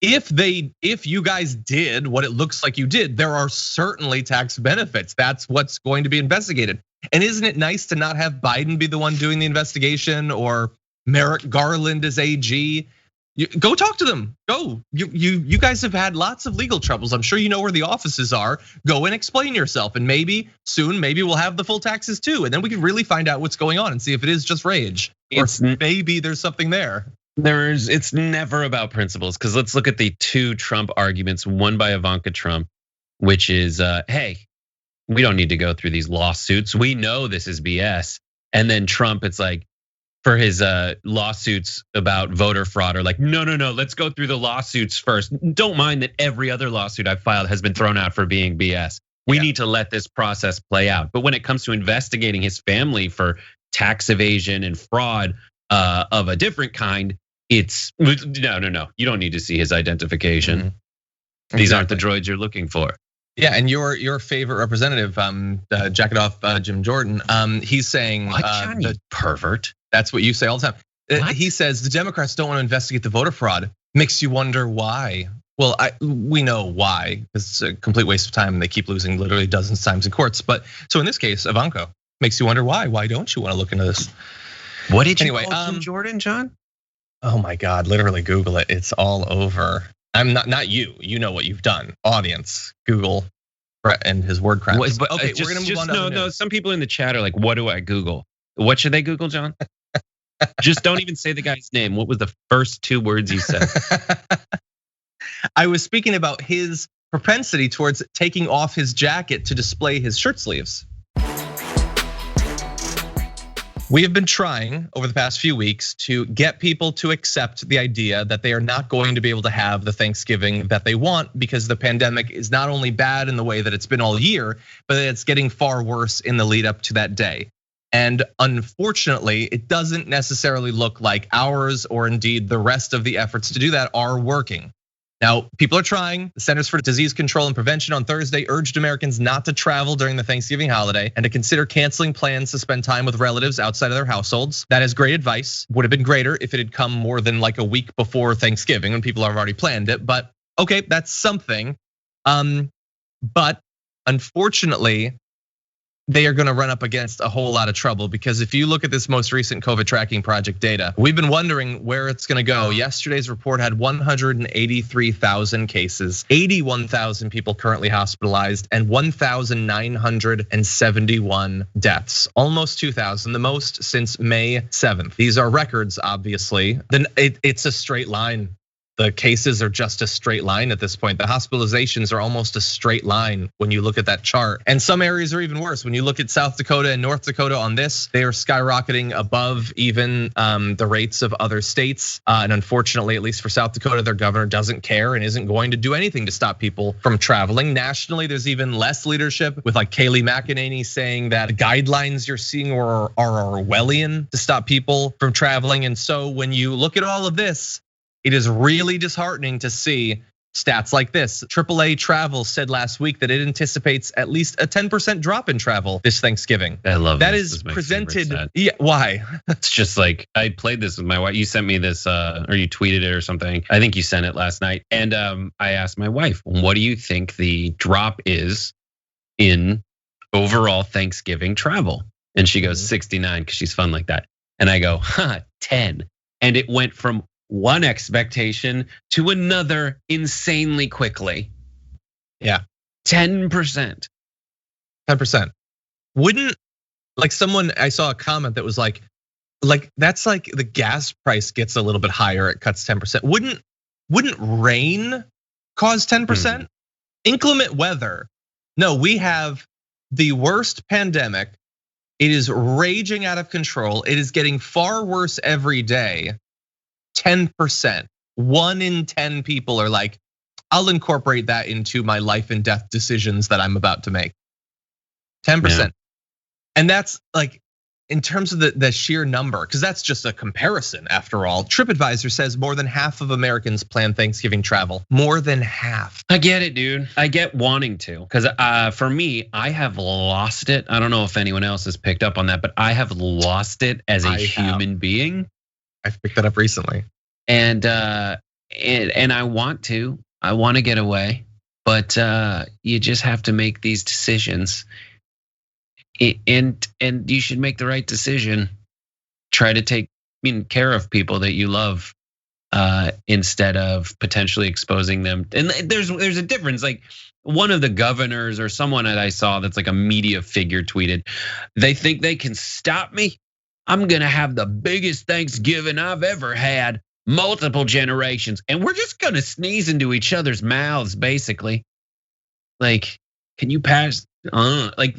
if you guys did what it looks like you did, there are certainly tax benefits. That's what's going to be investigated. And isn't it nice to not have Biden be the one doing the investigation or Merrick Garland as AG? Go talk to them. Go. You guys have had lots of legal troubles. I'm sure you know where the offices are. Go and explain yourself. And maybe soon, maybe we'll have the full taxes too. And then we can really find out what's going on and see if it is just rage or maybe there's something there. It's never about principles, because let's look at the two Trump arguments. One by Ivanka Trump, which is, hey, we don't need to go through these lawsuits. We know this is BS. And then Trump, it's like, for his lawsuits about voter fraud, are like, no, let's go through the lawsuits first. Don't mind that every other lawsuit I've filed has been thrown out for being BS. We need to let this process play out. But when it comes to investigating his family for tax evasion and fraud of a different kind, it's no. You don't need to see his identification. Mm-hmm. These aren't the droids you're looking for. Yeah, and your favorite representative, jacket off Jim Jordan, he's saying, what, John, you pervert? That's what you say all the time. What? He says the Democrats don't want to investigate the voter fraud. Makes you wonder why. Well, we know why. It's a complete waste of time, and they keep losing literally dozens of times in courts. But so in this case, Ivanka, makes you wonder why. Why don't you want to look into this? What did you call Jim Jordan, John? Oh my God, literally Google it. It's all over. I'm not you. You know what you've done. Audience, Google and his word crap. Okay, we're gonna move on. No. Some people in the chat are like, what do I Google? What should they Google, John? Just don't even say the guy's name. What was the first two words he said? I was speaking about his propensity towards taking off his jacket to display his shirt sleeves. We have been trying over the past few weeks to get people to accept the idea that they are not going to be able to have the Thanksgiving that they want, because the pandemic is not only bad in the way that it's been all year, but it's getting far worse in the lead up to that day. And unfortunately, it doesn't necessarily look like ours or indeed the rest of the efforts to do that are working. Now, people are trying. The Centers for Disease Control and Prevention on Thursday urged Americans not to travel during the Thanksgiving holiday and to consider canceling plans to spend time with relatives outside of their households. That is great advice. Would have been greater if it had come more than like a week before Thanksgiving when people have already planned it. But okay, that's something. But unfortunately, they are going to run up against a whole lot of trouble, because if you look at this most recent COVID tracking project data, we've been wondering where it's going to go. Yesterday's report had 183,000 cases, 81,000 people currently hospitalized, and 1,971 deaths, almost 2,000, the most since May 7th. These are records, obviously. Then it's a straight line. The cases are just a straight line at this point. The hospitalizations are almost a straight line when you look at that chart. And some areas are even worse. When you look at South Dakota and North Dakota on this, they are skyrocketing above even the rates of other states. And unfortunately, at least for South Dakota, their governor doesn't care and isn't going to do anything to stop people from traveling. Nationally, there's even less leadership, with like Kayleigh McEnany saying that the guidelines you're seeing are Orwellian to stop people from traveling. And so when you look at all of this, it is really disheartening to see Stats like this: AAA Travel said last week that it anticipates at least a 10% drop in travel this Thanksgiving. I love that. This is my presented. favorite stat. Yeah, why? It's just like, I played this with my wife. You sent me this, or you tweeted it or something. I think you sent it last night. And I asked my wife, what do you think the drop is in overall Thanksgiving travel? And she goes 69, because she's fun like that. And I go, 10. And it went from one expectation to another insanely quickly. Yeah. 10%. 10%. Wouldn't, like, someone, I saw a comment that was like that's like the gas price gets a little bit higher, it cuts 10%. Wouldn't rain cause 10%? Inclement weather. No, we have the worst pandemic. It is raging out of control. It is getting far worse every day. 10%. 1 in 10 people are like, I'll incorporate that into my life and death decisions that I'm about to make. 10%. Yeah. And that's like, in terms of the sheer number, because that's just a comparison after all. TripAdvisor says more than half of Americans plan Thanksgiving travel. More than half. I get it, dude. I get wanting to, because for me, I have lost it. I don't know if anyone else has picked up on that, but I have lost it as a human being. I've picked that up recently. And I want to get away, but you just have to make these decisions. And you should make the right decision. Try to take care of people that you love, instead of potentially exposing them. And there's a difference. Like, one of the governors or someone that I saw that's like a media figure tweeted, they think they can stop me. I'm gonna have the biggest Thanksgiving I've ever had, multiple generations, and we're just gonna sneeze into each other's mouths, basically. Like, can you pass? Like,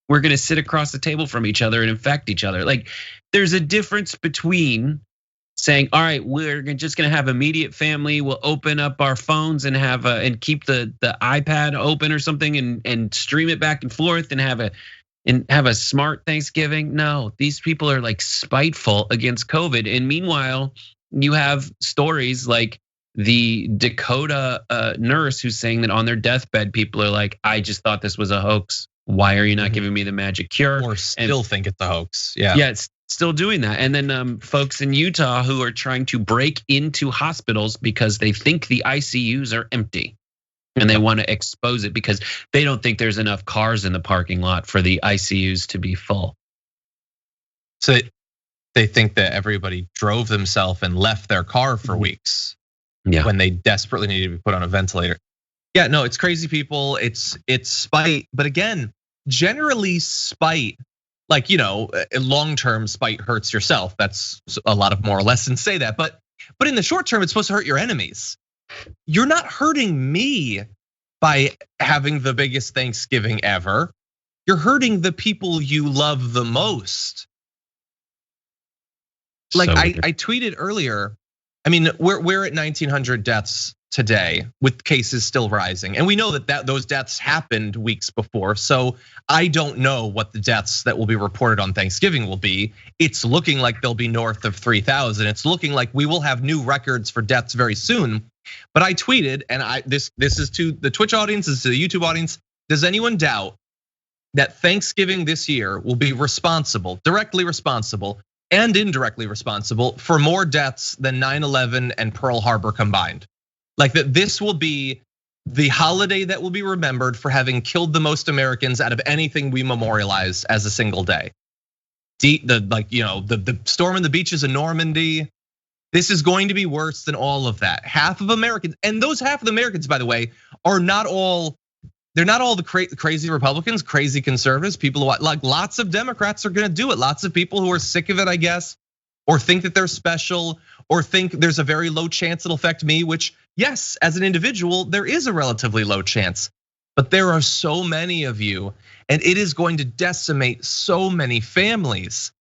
we're gonna sit across the table from each other and infect each other. Like, there's a difference between saying, all right, we're just gonna have immediate family. We'll open up our phones and have and keep the iPad open or something and stream it back and forth and have a smart Thanksgiving. No, these people are like spiteful against COVID. And meanwhile, you have stories like the Dakota nurse who's saying that on their deathbed, people are like, I just thought this was a hoax. Why are you not giving me the magic cure? Or still think it's a hoax. Yeah. Yeah, it's still doing that. And then folks in Utah who are trying to break into hospitals because they think the ICUs are empty. And they want to expose it because they don't think there's enough cars in the parking lot for the ICUs to be full. So they think that everybody drove themselves and left their car for weeks. Yeah. When they desperately needed to be put on a ventilator. Yeah, no, it's crazy people. It's spite. But again, generally spite, like, long-term spite hurts yourself. That's a lot of moral lessons say that. But in the short term, it's supposed to hurt your enemies. You're not hurting me by having the biggest Thanksgiving ever. You're hurting the people you love the most. Like, I tweeted earlier, I mean, we're at 1,900 deaths today with cases still rising. And we know that those deaths happened weeks before. So I don't know what the deaths that will be reported on Thanksgiving will be. It's looking like they'll be north of 3,000. It's looking like we will have new records for deaths very soon. But I tweeted, and this is to the Twitch audience, this is to the YouTube audience. Does anyone doubt that Thanksgiving this year will be responsible, directly responsible and indirectly responsible for more deaths than 9/11 and Pearl Harbor combined? Like, that this will be the holiday that will be remembered for having killed the most Americans out of anything we memorialize as a single day. The storm in the beaches of Normandy. This is going to be worse than all of that. Half of Americans, and those half of the Americans, by the way, are not all. They're not all the crazy Republicans, crazy conservatives, people who, like, lots of Democrats are gonna do it. Lots of people who are sick of it, I guess, or think that they're special, or think there's a very low chance it'll affect me, which, yes, as an individual, there is a relatively low chance. But there are so many of you, and it is going to decimate so many families,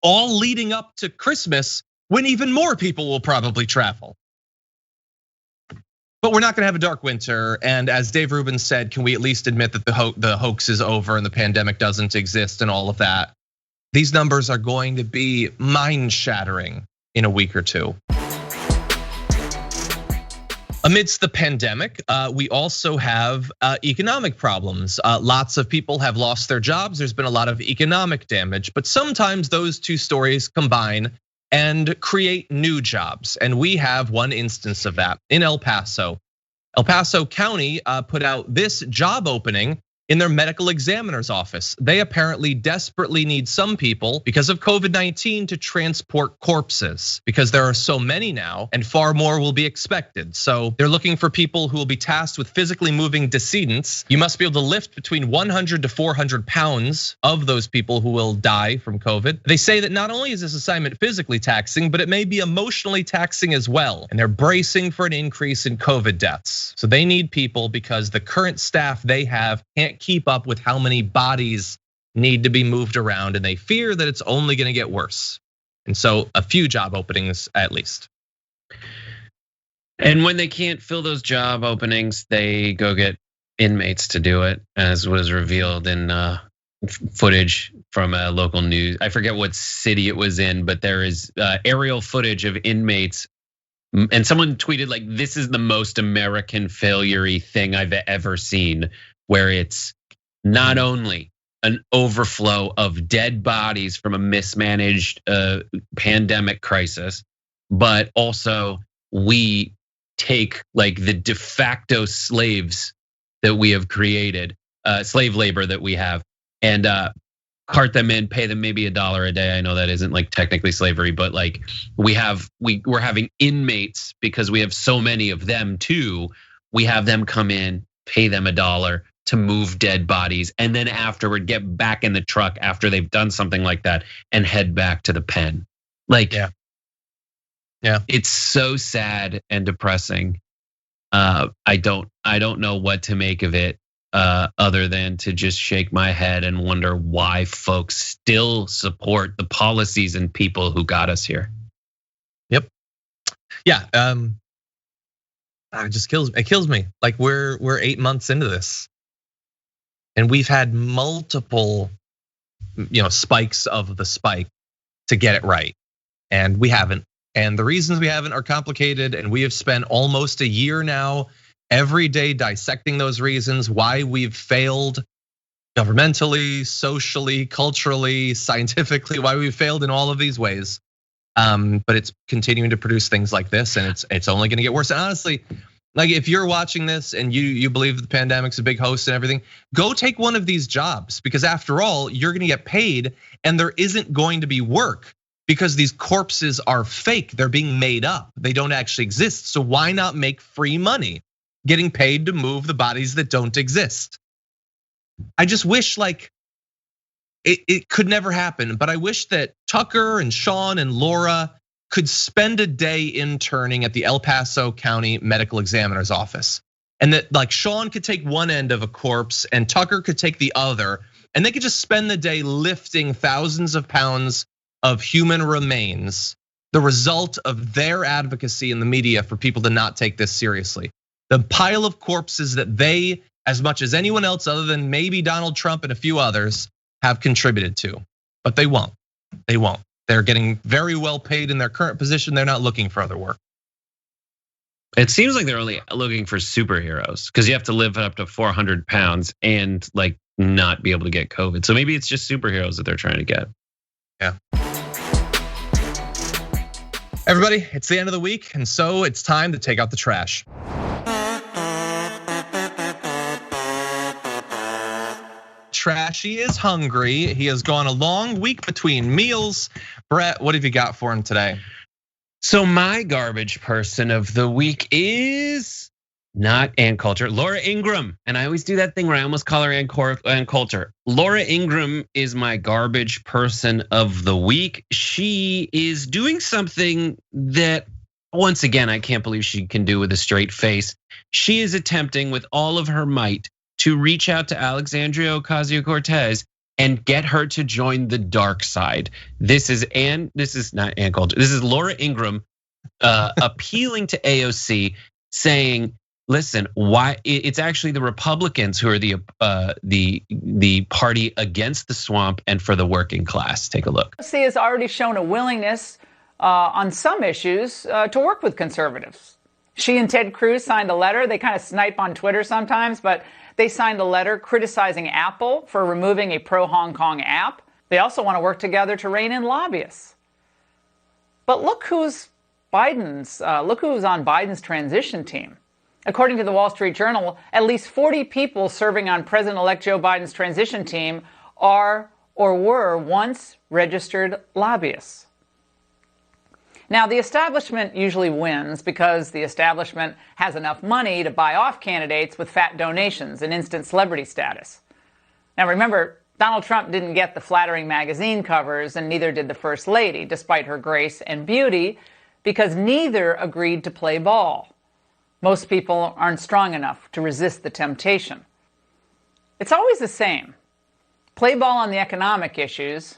all leading up to Christmas, when even more people will probably travel. But we're not gonna have a dark winter. And as Dave Rubin said, can we at least admit that the hoax is over and the pandemic doesn't exist and all of that? These numbers are going to be mind-shattering in a week or two. Amidst the pandemic, we also have economic problems. Lots of people have lost their jobs. There's been a lot of economic damage, but sometimes those two stories combine and create new jobs. And we have one instance of that in El Paso. El Paso County put out this job opening in their medical examiner's office. They apparently desperately need some people because of COVID-19 to transport corpses, because there are so many now and far more will be expected. So they're looking for people who will be tasked with physically moving decedents. You must be able to lift between 100 to 400 pounds of those people who will die from COVID. They say that not only is this assignment physically taxing, but it may be emotionally taxing as well. And they're bracing for an increase in COVID deaths. So they need people because the current staff they have can't keep up with how many bodies need to be moved around, and they fear that it's only gonna get worse. And so a few job openings at least. And when they can't fill those job openings, they go get inmates to do it, as was revealed in footage from a local news. I forget what city it was in, but there is aerial footage of inmates. And someone tweeted like, this is the most American failure-y thing I've ever seen, where it's not only an overflow of dead bodies from a mismanaged pandemic crisis, but also we take like the de facto slaves that we have created, slave labor that we have, and cart them in, pay them maybe $1 a day. I know that isn't like technically slavery, but like we're having inmates because we have so many of them too. We have them come in, pay them $1 to move dead bodies, and then afterward get back in the truck after they've done something like that and head back to the pen. Like, yeah, it's so sad and depressing. I don't know what to make of it, other than to just shake my head and wonder why folks still support the policies and people who got us here. Yep. Yeah. It just kills me. Like we're 8 months into this, and we've had multiple, spikes of the spike to get it right, and we haven't. And the reasons we haven't are complicated, and we have spent almost a year now every day dissecting those reasons, why we've failed governmentally, socially, culturally, scientifically, why we've failed in all of these ways. But it's continuing to produce things like this, and it's only gonna get worse. And honestly, like if you're watching this and you believe that the pandemic's a big host and everything, go take one of these jobs, because after all, you're gonna get paid and there isn't going to be work because these corpses are fake. They're being made up. They don't actually exist. So why not make free money getting paid to move the bodies that don't exist? I just wish like it could never happen, but I wish that Tucker and Sean and Laura could spend a day interning at the El Paso County Medical Examiner's office. And that like Sean could take one end of a corpse and Tucker could take the other, and they could just spend the day lifting thousands of pounds of human remains, the result of their advocacy in the media for people to not take this seriously. The pile of corpses that they, as much as anyone else other than maybe Donald Trump and a few others, have contributed to, but they won't. They won't. They're getting very well paid in their current position. They're not looking for other work. It seems like they're only looking for superheroes because you have to live up to 400 pounds and like not be able to get COVID. So maybe it's just superheroes that they're trying to get. Yeah. Everybody, it's the end of the week, and so it's time to take out the trash. Trashy is hungry. He has gone a long week between meals. Brett, what have you got for him today? So my garbage person of the week is not Ann Coulter, Laura Ingraham. And I always do that thing where I almost call her Ann Coulter. Laura Ingraham is my garbage person of the week. She is doing something that, once again, I can't believe she can do with a straight face. She is attempting with all of her might to reach out to Alexandria Ocasio-Cortez and get her to join the dark side. This is not Ann Coulter. This is Laura Ingraham appealing to AOC, saying, listen, why it's actually the Republicans who are the party against the swamp and for the working class. Take a look. AOC has already shown a willingness on some issues to work with conservatives. She and Ted Cruz signed a letter. They kind of snipe on Twitter sometimes, but they signed a letter criticizing Apple for removing a pro-Hong Kong app. They also want to work together to rein in lobbyists. But look who's on Biden's transition team. According to the Wall Street Journal, at least 40 people serving on President-elect Joe Biden's transition team are or were once registered lobbyists. Now, the establishment usually wins because the establishment has enough money to buy off candidates with fat donations and instant celebrity status. Now, remember, Donald Trump didn't get the flattering magazine covers, and neither did the First Lady, despite her grace and beauty, because neither agreed to play ball. Most people aren't strong enough to resist the temptation. It's always the same. Play ball on the economic issues,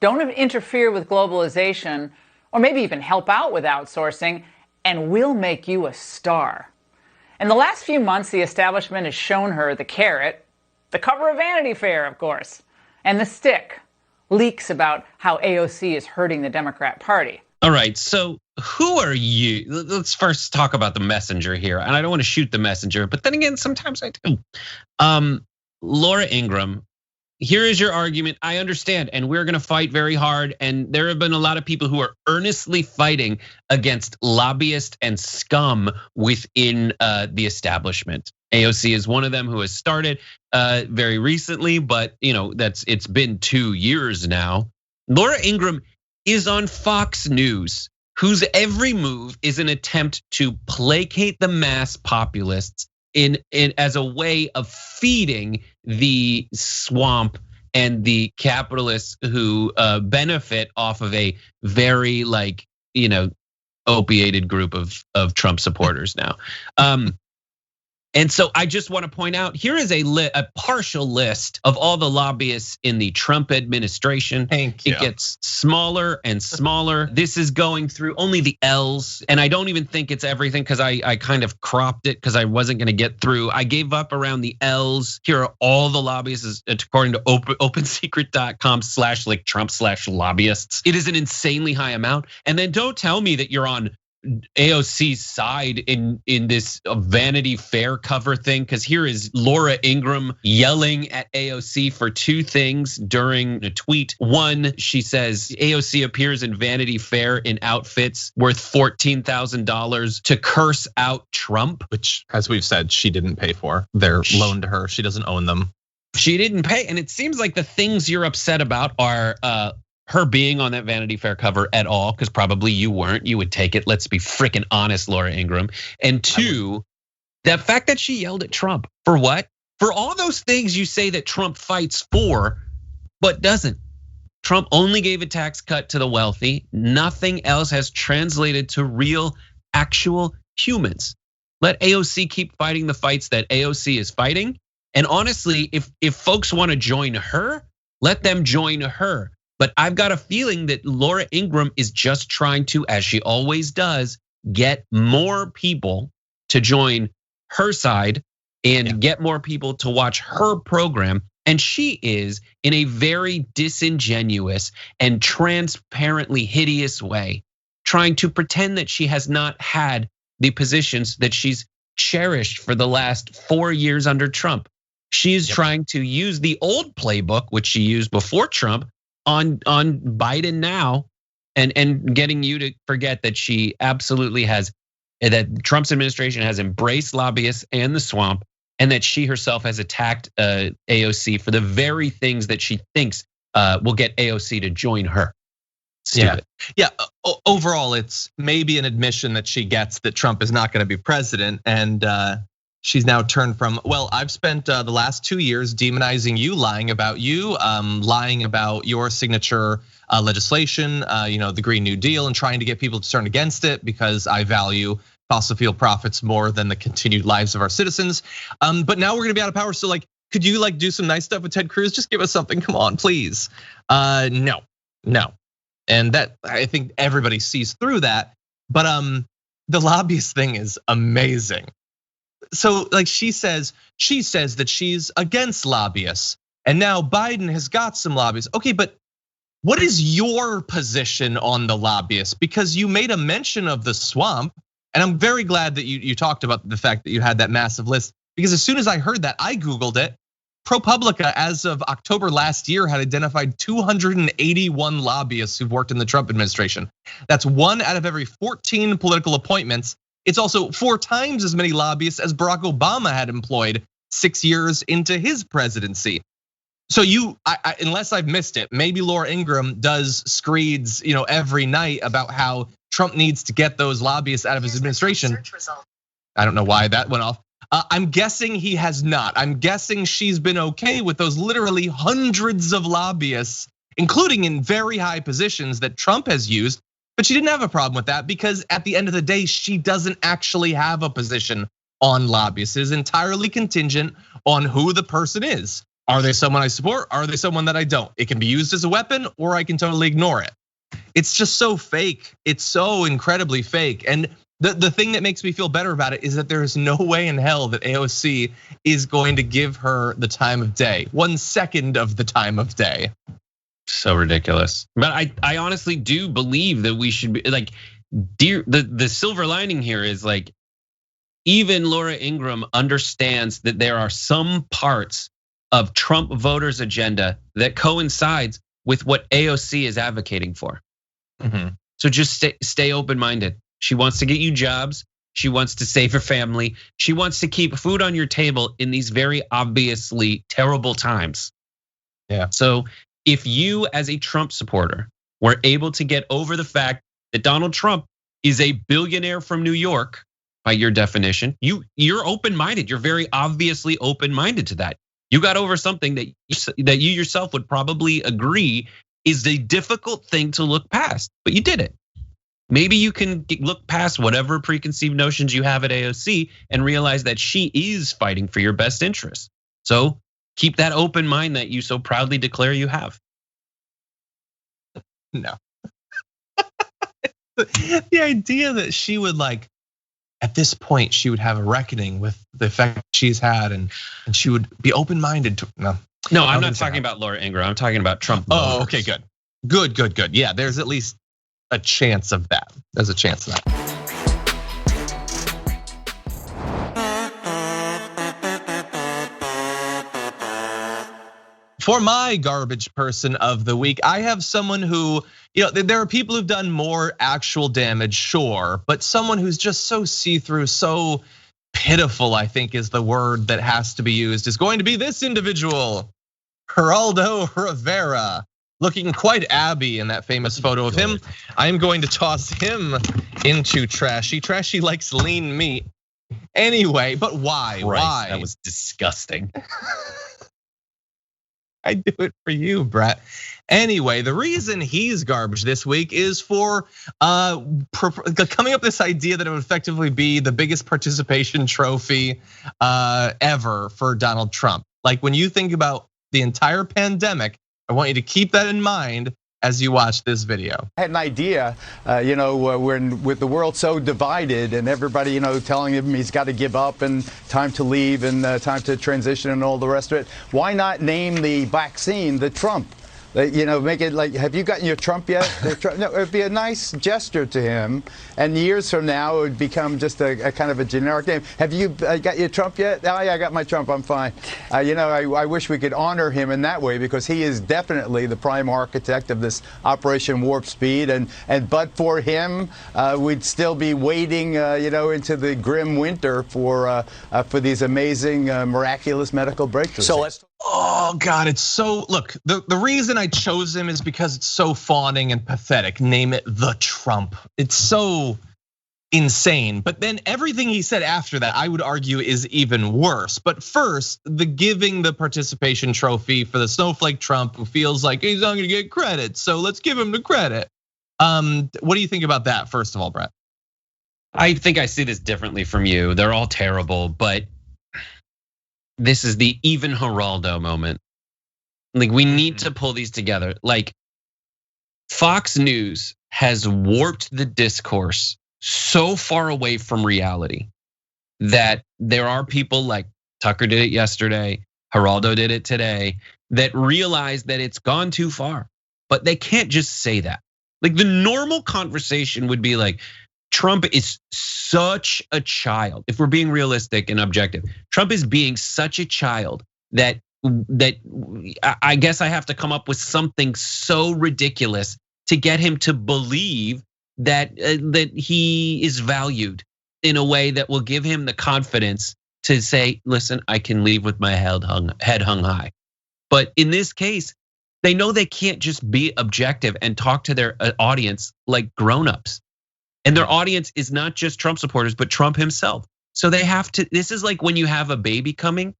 don't interfere with globalization, or maybe even help out with outsourcing, and we'll make you a star. In the last few months, the establishment has shown her the carrot, the cover of Vanity Fair, of course, and the stick, leaks about how AOC is hurting the Democrat Party. All right, so who are you? Let's first talk about the messenger here. And I don't want to shoot the messenger, but then again, sometimes I do. Laura Ingraham, here is your argument. I understand, and we're gonna fight very hard. And there have been a lot of people who are earnestly fighting against lobbyists and scum within the establishment. AOC is one of them who has started very recently, but it's been 2 years now. Laura Ingraham is on Fox News, whose every move is an attempt to placate the mass populists in as a way of feeding the swamp and the capitalists who benefit off of a very opiated group of Trump supporters now. And so I just want to point out, here is a partial list of all the lobbyists in the Trump administration. Thank you. It gets smaller and smaller. This is going through only the L's, and I don't even think it's everything because I kind of cropped it because I wasn't going to get through. I gave up around the L's. Here are all the lobbyists according to OpenSecret.com/Trump/lobbyists. It is an insanely high amount. And then don't tell me that you're on AOC's side in this Vanity Fair cover thing, because here is Laura Ingraham yelling at AOC for two things during a tweet. One, she says AOC appears in Vanity Fair in outfits worth $14,000 to curse out Trump, which, as we've said, she didn't pay for. They're loaned to her. She doesn't own them. She didn't pay, and it seems like the things you're upset about are her being on that Vanity Fair cover at all, because probably you weren't. You would take it. Let's be freaking honest, Laura Ingraham. And two, the fact that she yelled at Trump for what? For all those things you say that Trump fights for, but doesn't. Trump only gave a tax cut to the wealthy. Nothing else has translated to real, actual humans. Let AOC keep fighting the fights that AOC is fighting. And honestly, if folks want to join her, let them join her. But I've got a feeling that Laura Ingraham is just trying to, as she always does, get more people to join her side and get more people to watch her program. And she is, in a very disingenuous and transparently hideous way, trying to pretend that she has not had the positions that she's cherished for the last 4 years under Trump. She's trying to use the old playbook, which she used before Trump, on Biden now, and getting you to forget that she absolutely has, that Trump's administration has embraced lobbyists and the swamp, and that she herself has attacked AOC for the very things that she thinks will get AOC to join her. Stupid. Yeah. Overall, it's maybe an admission that she gets that Trump is not going to be president, and she's now turned from, well, I've spent the last 2 years demonizing you, lying about you, lying about your signature legislation, the Green New Deal, and trying to get people to turn against it because I value fossil fuel profits more than the continued lives of our citizens. But now we're gonna be out of power. So could you do some nice stuff with Ted Cruz? Just give us something, come on, please. No. And that, I think everybody sees through that. But the lobbyist thing is amazing. So she says that she's against lobbyists, and now Biden has got some lobbyists. Okay, but what is your position on the lobbyists? Because you made a mention of the swamp. And I'm very glad that you talked about the fact that you had that massive list, because as soon as I heard that, I Googled it. ProPublica, as of October last year, had identified 281 lobbyists who've worked in the Trump administration. That's 1 out of every 14 political appointments. It's also 4 times as many lobbyists as Barack Obama had employed 6 years into his presidency. So unless I've missed it, maybe Laura Ingraham does screeds, every night about how Trump needs to get those lobbyists out of his administration. I don't know why that went off. I'm guessing he has not. I'm guessing she's been okay with those literally hundreds of lobbyists, including in very high positions that Trump has used. But she didn't have a problem with that because at the end of the day, she doesn't actually have a position on lobbyists. It is entirely contingent on who the person is. Are they someone I support? Are they someone that I don't? It can be used as a weapon or I can totally ignore it. It's just so fake. It's so incredibly fake. And the thing that makes me feel better about it is that there is no way in hell that AOC is going to give her the time of day, 1 second of the time of day. So ridiculous. But I honestly do believe that we should be like, the silver lining here is like, even Laura Ingraham understands that there are some parts of Trump voters' agenda that coincides with what AOC is advocating for. So just stay open-minded. She wants to get you jobs. She wants to save her family. She wants to keep food on your table in these very obviously terrible times. Yeah. So if you as a Trump supporter were able to get over the fact that Donald Trump is a billionaire from New York, by your definition, you're open-minded. You're very obviously open-minded to that. You got over something that you yourself would probably agree is a difficult thing to look past, but you did it. Maybe you can look past whatever preconceived notions you have at AOC and realize that she is fighting for your best interest. So keep that open mind that you so proudly declare you have. No. The idea that she would at this point, she would have a reckoning with the effect she's had and she would be open-minded to, no. No, I'm not talking about Laura Ingraham. I'm talking about Trump voters. Oh, okay, good. Yeah, there's at least a chance of that. There's a chance of that. For my garbage person of the week, I have someone who, there are people who've done more actual damage, sure, but someone who's just so see-through, so pitiful, I think is the word that has to be used, is going to be this individual, Geraldo Rivera, looking quite Abby in that famous photo of him. I am going to toss him into trashy. Trashy likes lean meat. Anyway, but why? Christ, why? That was disgusting. I do it for you, Brett. Anyway, the reason he's garbage this week is for coming up with this idea that it would effectively be the biggest participation trophy ever for Donald Trump. Like when you think about the entire pandemic, I want you to keep that in mind as you watch this video. I had an idea, when with the world so divided and everybody, telling him he's got to give up and time to leave and time to transition and all the rest of it. Why not name the vaccine the Trump? Make it like, have you gotten your Trump yet? No, it'd be a nice gesture to him. And years from now, it would become just a kind of a generic name. Have you got your Trump yet? Oh yeah, I got my Trump, I'm fine. I wish we could honor him in that way because he is definitely the prime architect of this Operation Warp Speed. And but for him, we'd still be waiting, into the grim winter for these amazing, miraculous medical breakthroughs. So let's. Oh God, it's so, look, the reason I chose him is because it's so fawning and pathetic. Name it the Trump. It's so insane. But then everything he said after that, I would argue is even worse. But first, the giving the participation trophy for the snowflake Trump who feels like he's not gonna get credit. So let's give him the credit. What do you think about that, first of all, Brett? I think I see this differently from you. They're all terrible, but this is the even Geraldo moment. Like we need to pull these together. Like Fox News has warped the discourse so far away from reality that there are people like Tucker did it yesterday, Geraldo did it today, that realize that it's gone too far, but they can't just say that. Like the normal conversation would be like, Trump is such a child. If we're being realistic and objective, Trump is being such a child that I guess I have to come up with something so ridiculous to get him to believe that he is valued in a way that will give him the confidence to say, listen, I can leave with my head hung high. But in this case, they know they can't just be objective and talk to their audience like grown-ups. And their audience is not just Trump supporters, but Trump himself. So they have to, this is like when you have a baby coming,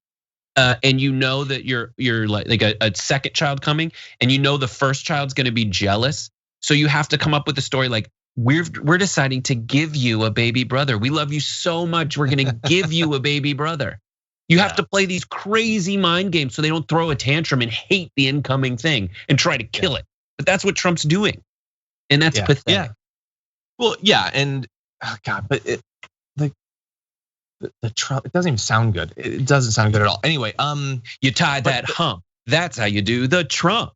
and you know that you're like a second child coming, and you know the first child's gonna be jealous. So you have to come up with a story like, we're deciding to give you a baby brother. We love you so much, we're gonna give you a baby brother. You have to play these crazy mind games so they don't throw a tantrum and hate the incoming thing and try to kill it. But that's what Trump's doing, and that's pathetic. Yeah. Well, yeah, and God, but the Trump, it doesn't even sound good. It doesn't sound good at all. Anyway, you tie that hump. That's how you do the Trump.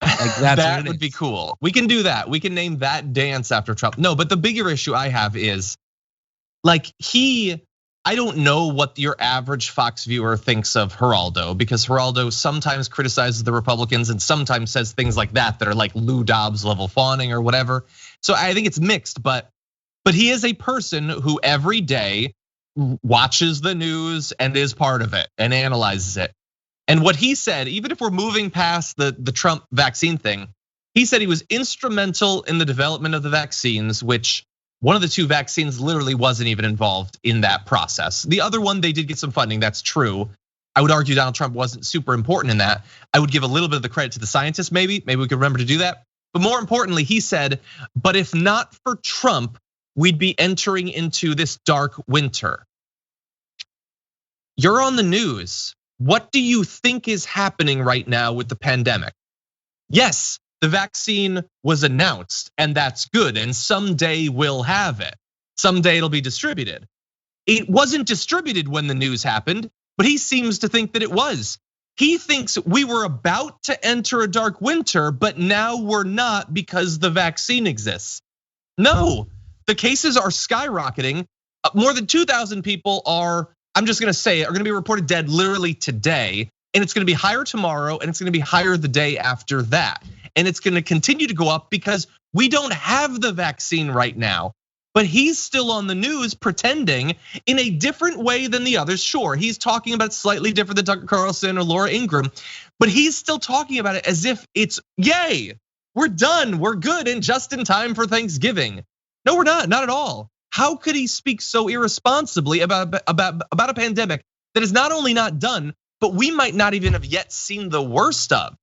Like that would be cool. We can do that. We can name that dance after Trump. No, but the bigger issue I have is like I don't know what your average Fox viewer thinks of Geraldo, because Geraldo sometimes criticizes the Republicans and sometimes says things like that are like Lou Dobbs level fawning or whatever. So I think it's mixed, but he is a person who every day watches the news and is part of it and analyzes it. And what he said, even if we're moving past the Trump vaccine thing, he said he was instrumental in the development of the vaccines, which one of the two vaccines literally wasn't even involved in that process. The other one, they did get some funding, that's true. I would argue Donald Trump wasn't super important in that. I would give a little bit of the credit to the scientists, maybe we could remember to do that. But more importantly, he said, but if not for Trump, we'd be entering into this dark winter. You're on the news. What do you think is happening right now with the pandemic? Yes, the vaccine was announced, and that's good, and someday we'll have it. Someday it'll be distributed. It wasn't distributed when the news happened, but he seems to think that it was. He thinks we were about to enter a dark winter, but now we're not because the vaccine exists. No, the cases are skyrocketing. More than 2,000 people are, I'm just gonna say, are gonna be reported dead literally today, and it's gonna be higher tomorrow, and it's gonna be higher the day after that. And it's gonna continue to go up because we don't have the vaccine right now. But he's still on the news pretending in a different way than the others. Sure, he's talking about it slightly different than Tucker Carlson or Laura Ingraham, but he's still talking about it as if it's, yay, we're done, we're good, and just in time for Thanksgiving. No, we're not at all. How could he speak so irresponsibly about a pandemic that is not only not done, but we might not even have yet seen the worst of?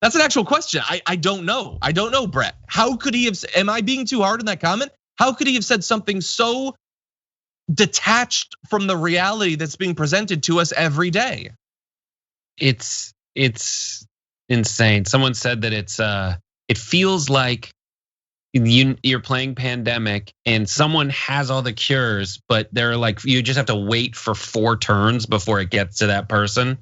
That's an actual question. I don't know. I don't know, Brett. How could he have, am I being too hard in that comment? How could he have said something so detached from the reality that's being presented to us every day? It's insane. Someone said that it feels like you're playing pandemic and someone has all the cures, but they're like, you just have to wait for 4 turns before it gets to that person.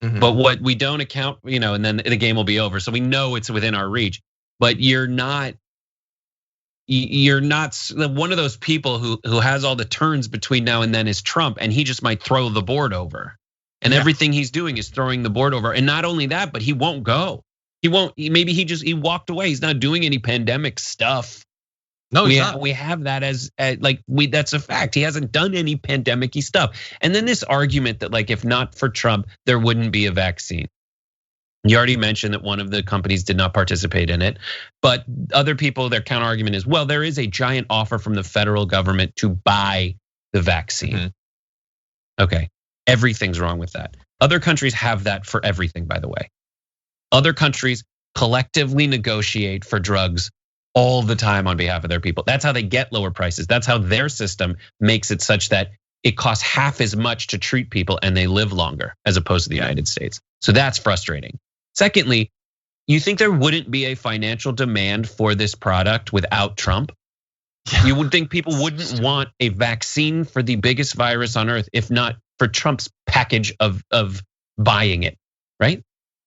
Mm-hmm. But what we don't account, and then the game will be over. So we know it's within our reach, but you're not one of those people who has all the turns between now and then is Trump, and he just might throw the board over. And everything he's doing is throwing the board over. And not only that, but he won't go. He won't, maybe he walked away. He's not doing any pandemic stuff. No, he's not. We have that as that's a fact. He hasn't done any pandemic-y stuff. And then this argument that like, if not for Trump, there wouldn't be a vaccine. You already mentioned that one of the companies did not participate in it, but other people, their counter argument is, well, there is a giant offer from the federal government to buy the vaccine. Mm-hmm. Okay, everything's wrong with that. Other countries have that for everything, by the way. Other countries collectively negotiate for drugs all the time on behalf of their people. That's how they get lower prices. That's how their system makes it such that it costs half as much to treat people and they live longer as opposed to the United States. So that's frustrating. Secondly, you think there wouldn't be a financial demand for this product without Trump? You would think people wouldn't want a vaccine for the biggest virus on earth if not for Trump's package of buying it, right?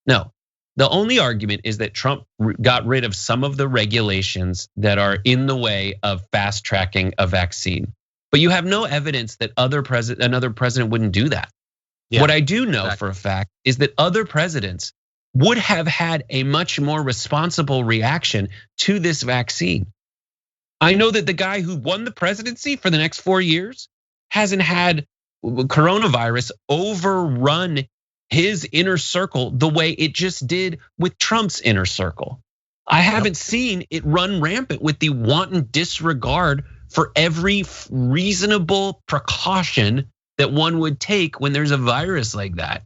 No. The only argument is that Trump got rid of some of the regulations that are in the way of fast tracking a vaccine. But you have no evidence that another president wouldn't do that. Yeah, what I do know for a fact is that other presidents would have had a much more responsible reaction to this vaccine. I know that the guy who won the presidency for the next 4 years hasn't had coronavirus overrun his inner circle the way it just did with Trump's inner circle. I haven't seen it run rampant with the wanton disregard for every reasonable precaution that one would take when there's a virus like that.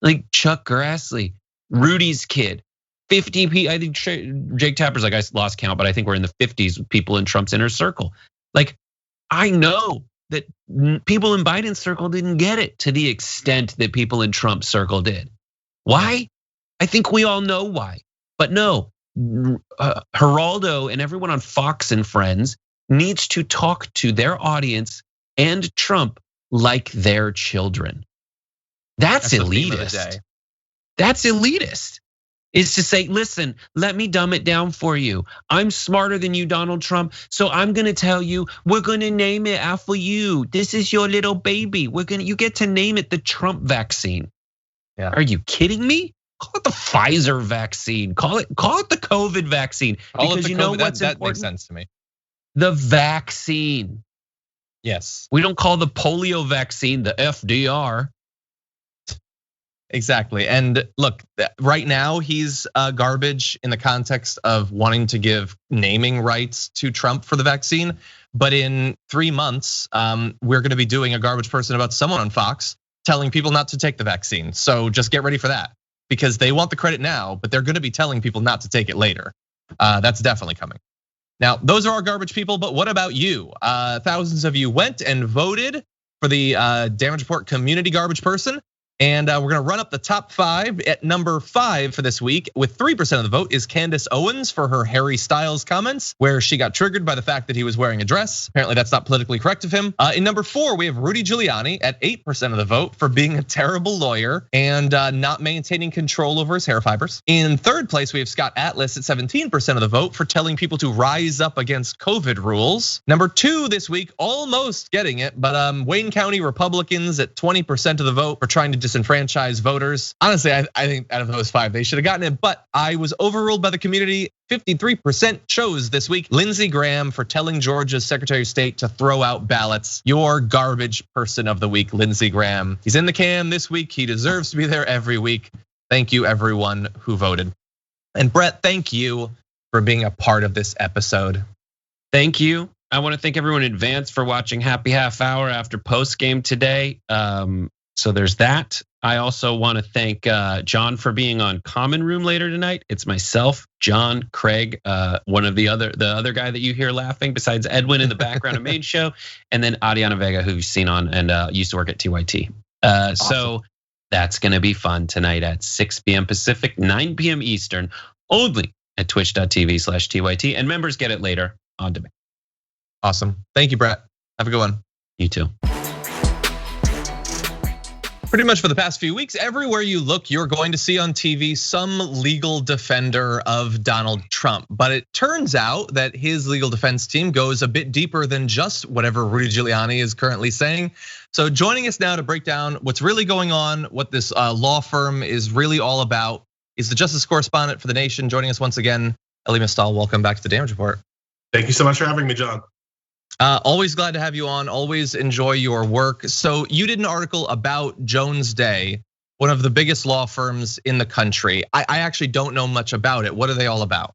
Like Chuck Grassley, Rudy's kid, 50 people. I think Jake Tapper's like, I lost count, but I think we're in the 50s with people in Trump's inner circle. Like, I know that people in Biden's circle didn't get it to the extent that people in Trump's circle did. Why? I think we all know why. But no, Geraldo and everyone on Fox and Friends needs to talk to their audience and Trump like their children. That's elitist. That's elitist. Is to say, listen, let me dumb it down for you. I'm smarter than you, Donald Trump. So I'm gonna tell you, we're gonna name it after you. This is your little baby. You get to name it the Trump vaccine. Yeah. Are you kidding me? Call it the Pfizer vaccine. Call it the COVID vaccine. Because you know what's important? That makes sense to me. The vaccine. Yes. We don't call the polio vaccine the FDR. Exactly. And look, right now he's garbage in the context of wanting to give naming rights to Trump for the vaccine. But in 3 months, we're going to be doing a garbage person about someone on Fox telling people not to take the vaccine. So just get ready for that, because they want the credit now, but they're going to be telling people not to take it later. That's definitely coming. Now, those are our garbage people, but what about you? Thousands of you went and voted for the Damage Report community garbage person. And we're gonna run up the top 5. At number 5 for this week, with 3% of the vote, is Candace Owens for her Harry Styles comments, where she got triggered by the fact that he was wearing a dress. Apparently that's not politically correct of him. In number 4, we have Rudy Giuliani at 8% of the vote for being a terrible lawyer and not maintaining control over his hair fibers. In 3rd place, we have Scott Atlas at 17% of the vote for telling people to rise up against COVID rules. Number 2 this week, almost getting it, but Wayne County Republicans at 20% of the vote for trying to disenfranchise voters. Honestly, I think out of those 5, they should have gotten it, but I was overruled by the community. 53% chose this week Lindsey Graham for telling Georgia's Secretary of State to throw out ballots. Your garbage person of the week, Lindsey Graham. He's in the can this week. He deserves to be there every week. Thank you, everyone who voted. And Brett, thank you for being a part of this episode. Thank you. I want to thank everyone in advance for watching Happy Half Hour after post game today. So there's that. I also want to thank John for being on Common Room later tonight. It's myself, John, Craig, one of the other guy that you hear laughing besides Edwin in the background of main show, and then Adiana Vega, who you've seen on and used to work at TYT. Awesome. So that's gonna be fun tonight at 6 p.m. Pacific, 9 p.m. Eastern, only at twitch.tv/TYT, and members get it later on demand. Awesome. Thank you, Brett. Have a good one. You too. Pretty much for the past few weeks, everywhere you look, you're going to see on TV some legal defender of Donald Trump. But it turns out that his legal defense team goes a bit deeper than just whatever Rudy Giuliani is currently saying. So joining us now to break down what's really going on, what this law firm is really all about, is the justice correspondent for The Nation. Joining us once again, Elie Mystal. Welcome back to the Damage Report. Thank you so much for having me, John. Always glad to have you on, always enjoy your work. So you did an article about Jones Day, one of the biggest law firms in the country. I actually don't know much about it. What are they all about?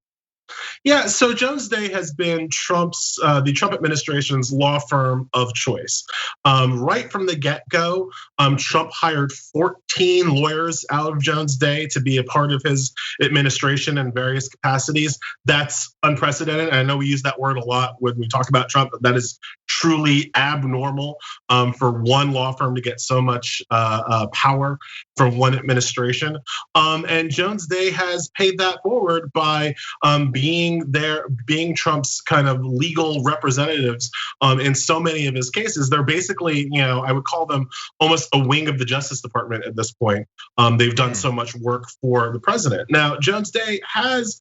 Yeah, so Jones Day has been the Trump administration's law firm of choice. Right from the get-go, Trump hired 14 lawyers out of Jones Day to be a part of his administration in various capacities. That's unprecedented. And I know we use that word a lot when we talk about Trump, but that is truly abnormal for one law firm to get so much power from one administration. And Jones Day has paid that forward by being Trump's kind of legal representatives in so many of his cases. They're basically, I would call them almost a wing of the Justice Department at this point. They've done so much work for the president. Now, Jones Day has,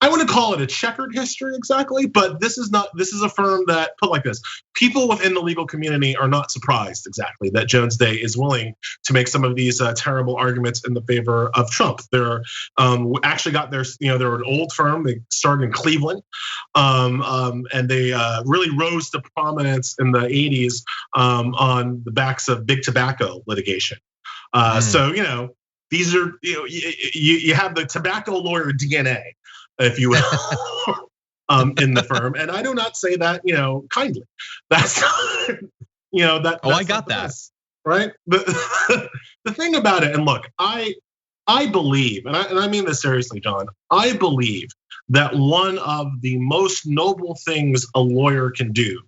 I wouldn't call it a checkered history exactly, but this is a firm that, put like this, people within the legal community are not surprised exactly that Jones Day is willing to make some of these terrible arguments in the favor of Trump. They're actually got their, they're an old firm. They started in Cleveland, and they really rose to prominence in the 80s on the backs of big tobacco litigation. So, these are, you have the tobacco lawyer DNA, if you will, in the firm. And I do not say that, kindly. That's, that. Oh, I got that. Best, right? The thing about it, and look, I believe, and I mean this seriously, John, I believe that one of the most noble things a lawyer can do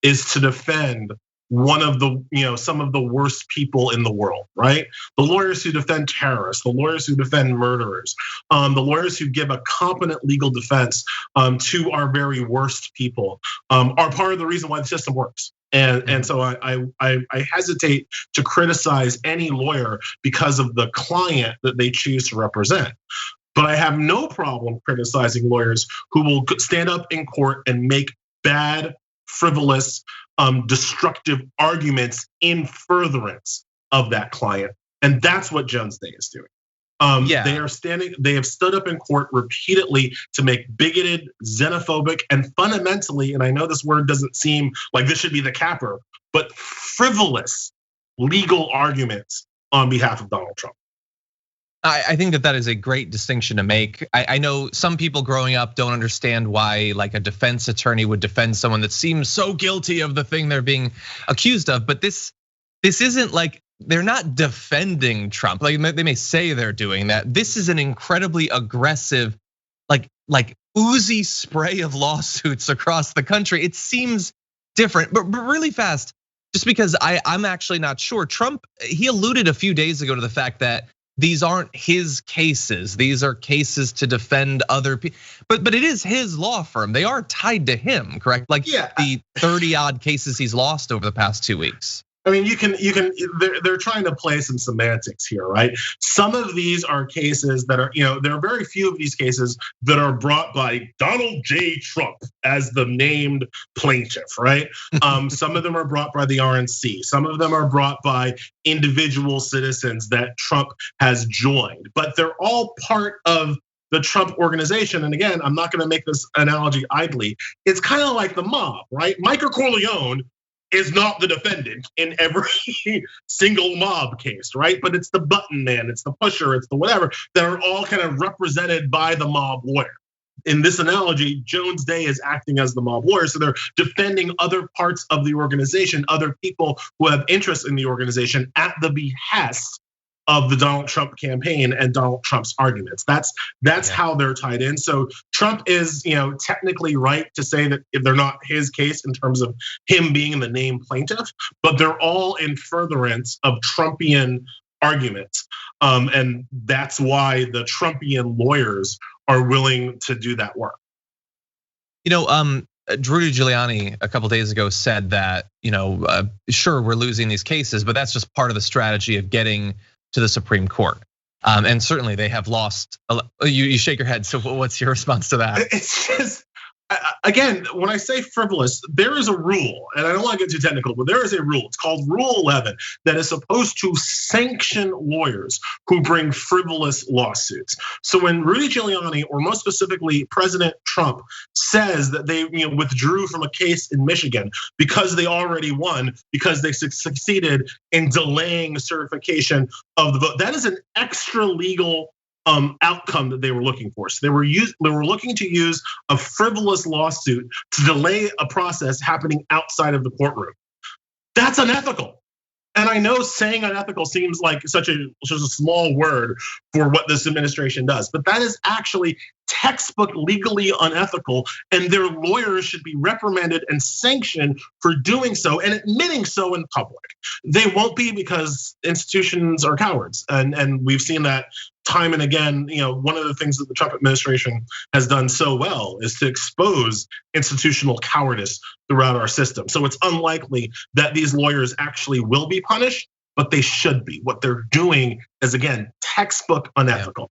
is to defend one of the, some of the worst people in the world, right? The lawyers who defend terrorists, the lawyers who defend murderers, the lawyers who give a competent legal defense to our very worst people are part of the reason why the system works. And so I hesitate to criticize any lawyer because of the client that they choose to represent. But I have no problem criticizing lawyers who will stand up in court and make bad, frivolous, destructive arguments in furtherance of that client. And that's what Jones Day is doing. They have stood up in court repeatedly to make bigoted, xenophobic, and fundamentally, and I know this word doesn't seem like this should be the capper, but frivolous legal arguments on behalf of Donald Trump. I think that is a great distinction to make. I know some people growing up don't understand why like a defense attorney would defend someone that seems so guilty of the thing they're being accused of. But this isn't like, they're not defending Trump. Like they may say they're doing that. This is an incredibly aggressive, like Uzi spray of lawsuits across the country. It seems different, but really fast, just because I'm actually not sure. Trump, he alluded a few days ago to the fact that these aren't his cases. These are cases to defend other people. But it is his law firm. They are tied to him, correct? Like the 30 odd cases he's lost over the past 2 weeks. I mean, they're trying to play some semantics here, right? Some of these are cases that are, there are very few of these cases that are brought by Donald J. Trump as the named plaintiff, right? Some of them are brought by the RNC. Some of them are brought by individual citizens that Trump has joined, but they're all part of the Trump organization. And again, I'm not gonna make this analogy idly. It's kind of like the mob, right? Michael Corleone is not the defendant in every single mob case, right? But it's the button man, it's the pusher, it's the whatever that are all kind of represented by the mob lawyer. In this analogy, Jones Day is acting as the mob lawyer. So they're defending other parts of the organization, other people who have interest in the organization at the behest of the Donald Trump campaign and Donald Trump's arguments. That's how they're tied in. So Trump is, technically right to say that if they're not his case in terms of him being the named plaintiff, but they're all in furtherance of Trumpian arguments. And that's why the Trumpian lawyers are willing to do that work. Rudy Giuliani a couple days ago said that, sure, we're losing these cases, but that's just part of the strategy of getting to the Supreme Court. And certainly they have lost. You shake your head. So what's your response to that? It's just, again, when I say frivolous, there is a rule, and I don't want to get too technical, but there is a rule. It's called Rule 11 that is supposed to sanction lawyers who bring frivolous lawsuits. So when Rudy Giuliani, or most specifically President Trump, says that they withdrew from a case in Michigan because they already won, because they succeeded in delaying certification of the vote, that is an extra legal outcome that they were looking for. So they were looking to use a frivolous lawsuit to delay a process happening outside of the courtroom. That's unethical. And I know saying unethical seems like such a small word for what this administration does, but that is actually textbook legally unethical, and their lawyers should be reprimanded and sanctioned for doing so and admitting so in public. They won't be because institutions are cowards, and we've seen that time and again. One of the things that the Trump administration has done so well is to expose institutional cowardice throughout our system. So it's unlikely that these lawyers actually will be punished, but they should be. What they're doing is, again, textbook unethical.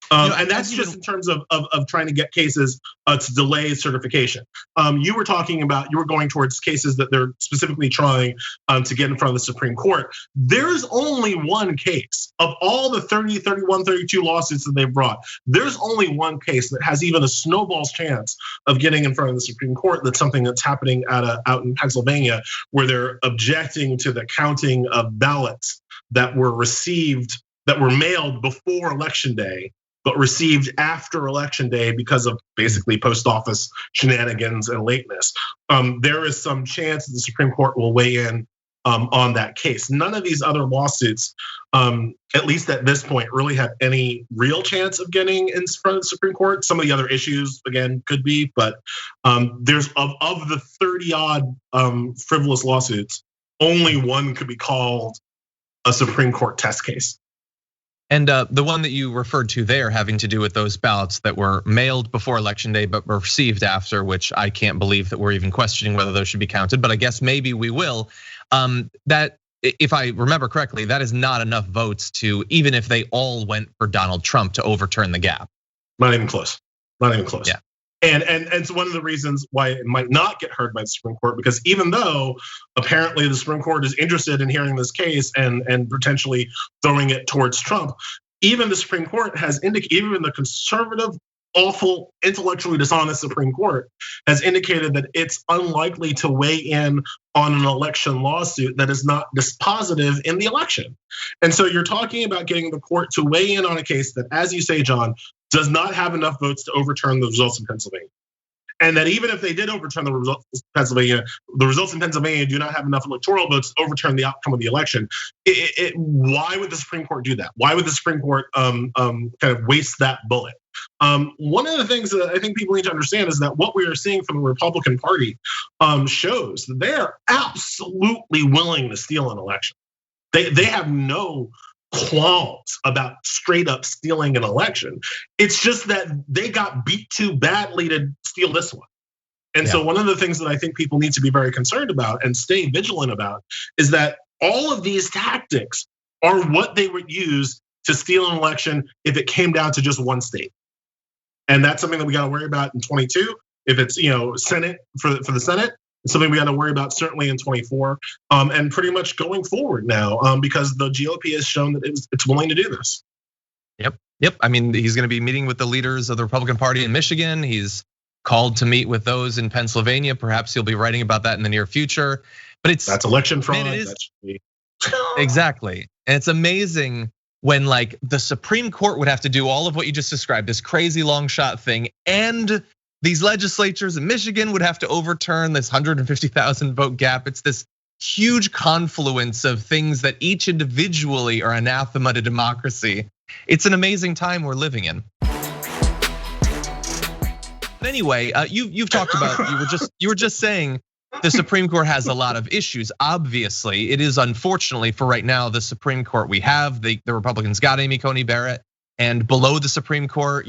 And that's just in terms of trying to get cases to delay certification. You were going towards cases that they're specifically trying to get in front of the Supreme Court. There's only one case of all the 30, 31, 32 lawsuits that they've brought. There's only one case that has even a snowball's chance of getting in front of the Supreme Court. That's something that's happening out in Pennsylvania, where they're objecting to the counting of ballots that were mailed before Election Day, but received after Election Day because of basically post office shenanigans and lateness. There is some chance that the Supreme Court will weigh in on that case. None of these other lawsuits, at least at this point, really have any real chance of getting in front of the Supreme Court. Some of the other issues, again, could be, but there's of the 30 odd frivolous lawsuits, only one could be called a Supreme Court test case. And the one that you referred to there, having to do with those ballots that were mailed before Election Day but were received after, which I can't believe that we're even questioning whether those should be counted, but I guess maybe we will. That, if I remember correctly, that is not enough votes to, even if they all went for Donald Trump, to overturn the gap. Not even close. Not even close. Yeah. And it's one of the reasons why it might not get heard by the Supreme Court, because even though apparently the Supreme Court is interested in hearing this case and potentially throwing it towards Trump, even the Supreme Court has indicated, even the conservative, awful, intellectually dishonest Supreme Court has indicated that it's unlikely to weigh in on an election lawsuit that is not dispositive in the election. And so you're talking about getting the court to weigh in on a case that, as you say, John, does not have enough votes to overturn the results in Pennsylvania. And that even if they did overturn the results in Pennsylvania, the results in Pennsylvania do not have enough electoral votes to overturn the outcome of the election. Why would the Supreme Court do that? Why would the Supreme Court kind of waste that bullet? One of the things that I think people need to understand is that what we are seeing from the Republican Party shows that they are absolutely willing to steal an election. They have no qualms about straight up stealing an election. It's just that they got beat too badly to steal this one. And so one of the things that I think people need to be very concerned about and stay vigilant about is that all of these tactics are what they would use to steal an election if it came down to just one state. And that's something that we got to worry about in 22. If it's Senate for the Senate, it's something we got to worry about certainly in 24, and pretty much going forward now, because the GOP has shown that it's willing to do this. Yep. I mean, he's going to be meeting with the leaders of the Republican Party in Michigan. He's called to meet with those in Pennsylvania. Perhaps he'll be writing about that in the near future. But that's election fraud. Exactly, and it's amazing when the Supreme Court would have to do all of what you just described, this crazy long shot thing, and these legislatures in Michigan would have to overturn this 150,000 vote gap. It's this huge confluence of things that each individually are anathema to democracy. It's an amazing time we're living in. But anyway, you've talked about, you were just saying the Supreme Court has a lot of issues. Obviously, it is unfortunately for right now the Supreme Court we have. The Republicans got Amy Coney Barrett, and below the Supreme Court,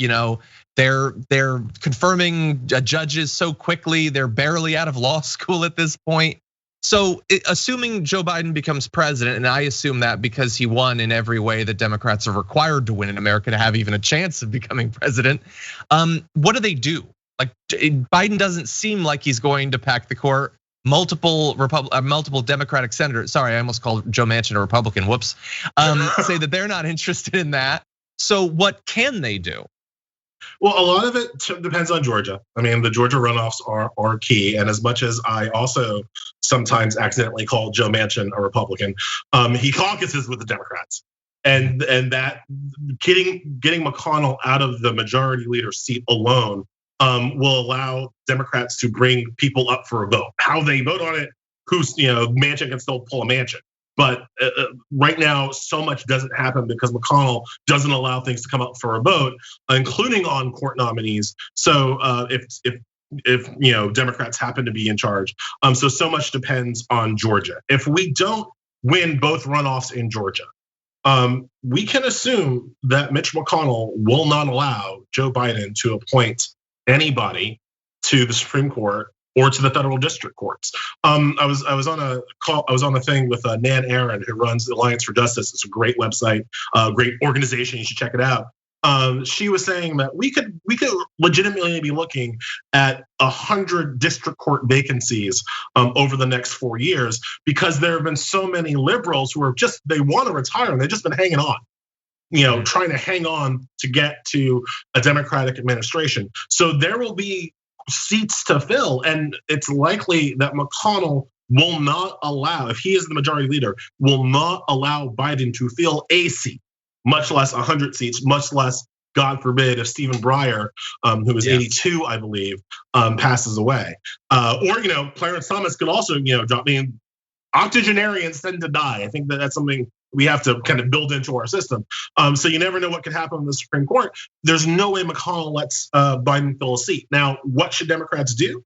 they're confirming judges so quickly. They're barely out of law school at this point. So assuming Joe Biden becomes president, and I assume that because he won in every way that Democrats are required to win in America to have even a chance of becoming president, what do they do? Biden doesn't seem like he's going to pack the court. Multiple Democratic senators, sorry, I almost called Joe Manchin a Republican, whoops, say that they're not interested in that. So what can they do? Well, a lot of it depends on Georgia. I mean, the Georgia runoffs are key. And as much as I also sometimes accidentally call Joe Manchin a Republican, he caucuses with the Democrats. And that getting McConnell out of the majority leader seat alone will allow Democrats to bring people up for a vote. How they vote on it, Manchin can still pull a Manchin. But right now, so much doesn't happen because McConnell doesn't allow things to come up for a vote, including on court nominees. So if Democrats happen to be in charge, so much depends on Georgia. If we don't win both runoffs in Georgia, we can assume that Mitch McConnell will not allow Joe Biden to appoint anybody to the Supreme Court or to the federal district courts. I was on a call. I was on a thing with Nan Aaron, who runs the Alliance for Justice. It's a great website, great organization. You should check it out. She was saying that we could legitimately be looking at 100 district court vacancies over the next 4 years, because there have been so many liberals who are they want to retire and they've just been hanging on, trying to hang on to get to a Democratic administration. So there will be seats to fill, and it's likely that McConnell will not allow, if he is the majority leader, will not allow Biden to fill a seat, much less 100 seats, much less, God forbid, if Stephen Breyer, who is 82, I believe, passes away. Or Clarence Thomas could also, drop me. Octogenarians tend to die. I think that's something we have to kind of build into our system. So you never know what could happen in the Supreme Court. There's no way McConnell lets Biden fill a seat. Now, what should Democrats do?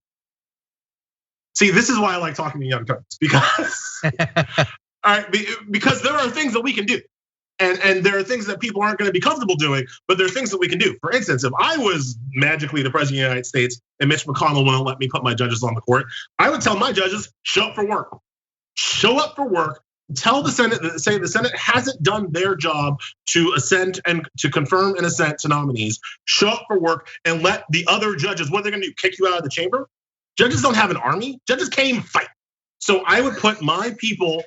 See, this is why I like talking to young Turks, because because there are things that we can do. And there are things that people aren't going to be comfortable doing, but there are things that we can do. For instance, if I was magically the president of the United States and Mitch McConnell wouldn't let me put my judges on the court, I would tell my judges, show up for work. Show up for work. Tell the Senate that the Senate hasn't done their job to assent and to confirm and assent to nominees. Show up for work and let the other judges, what they're going to do, kick you out of the chamber? Judges don't have an army. Judges came fight. So I would put my people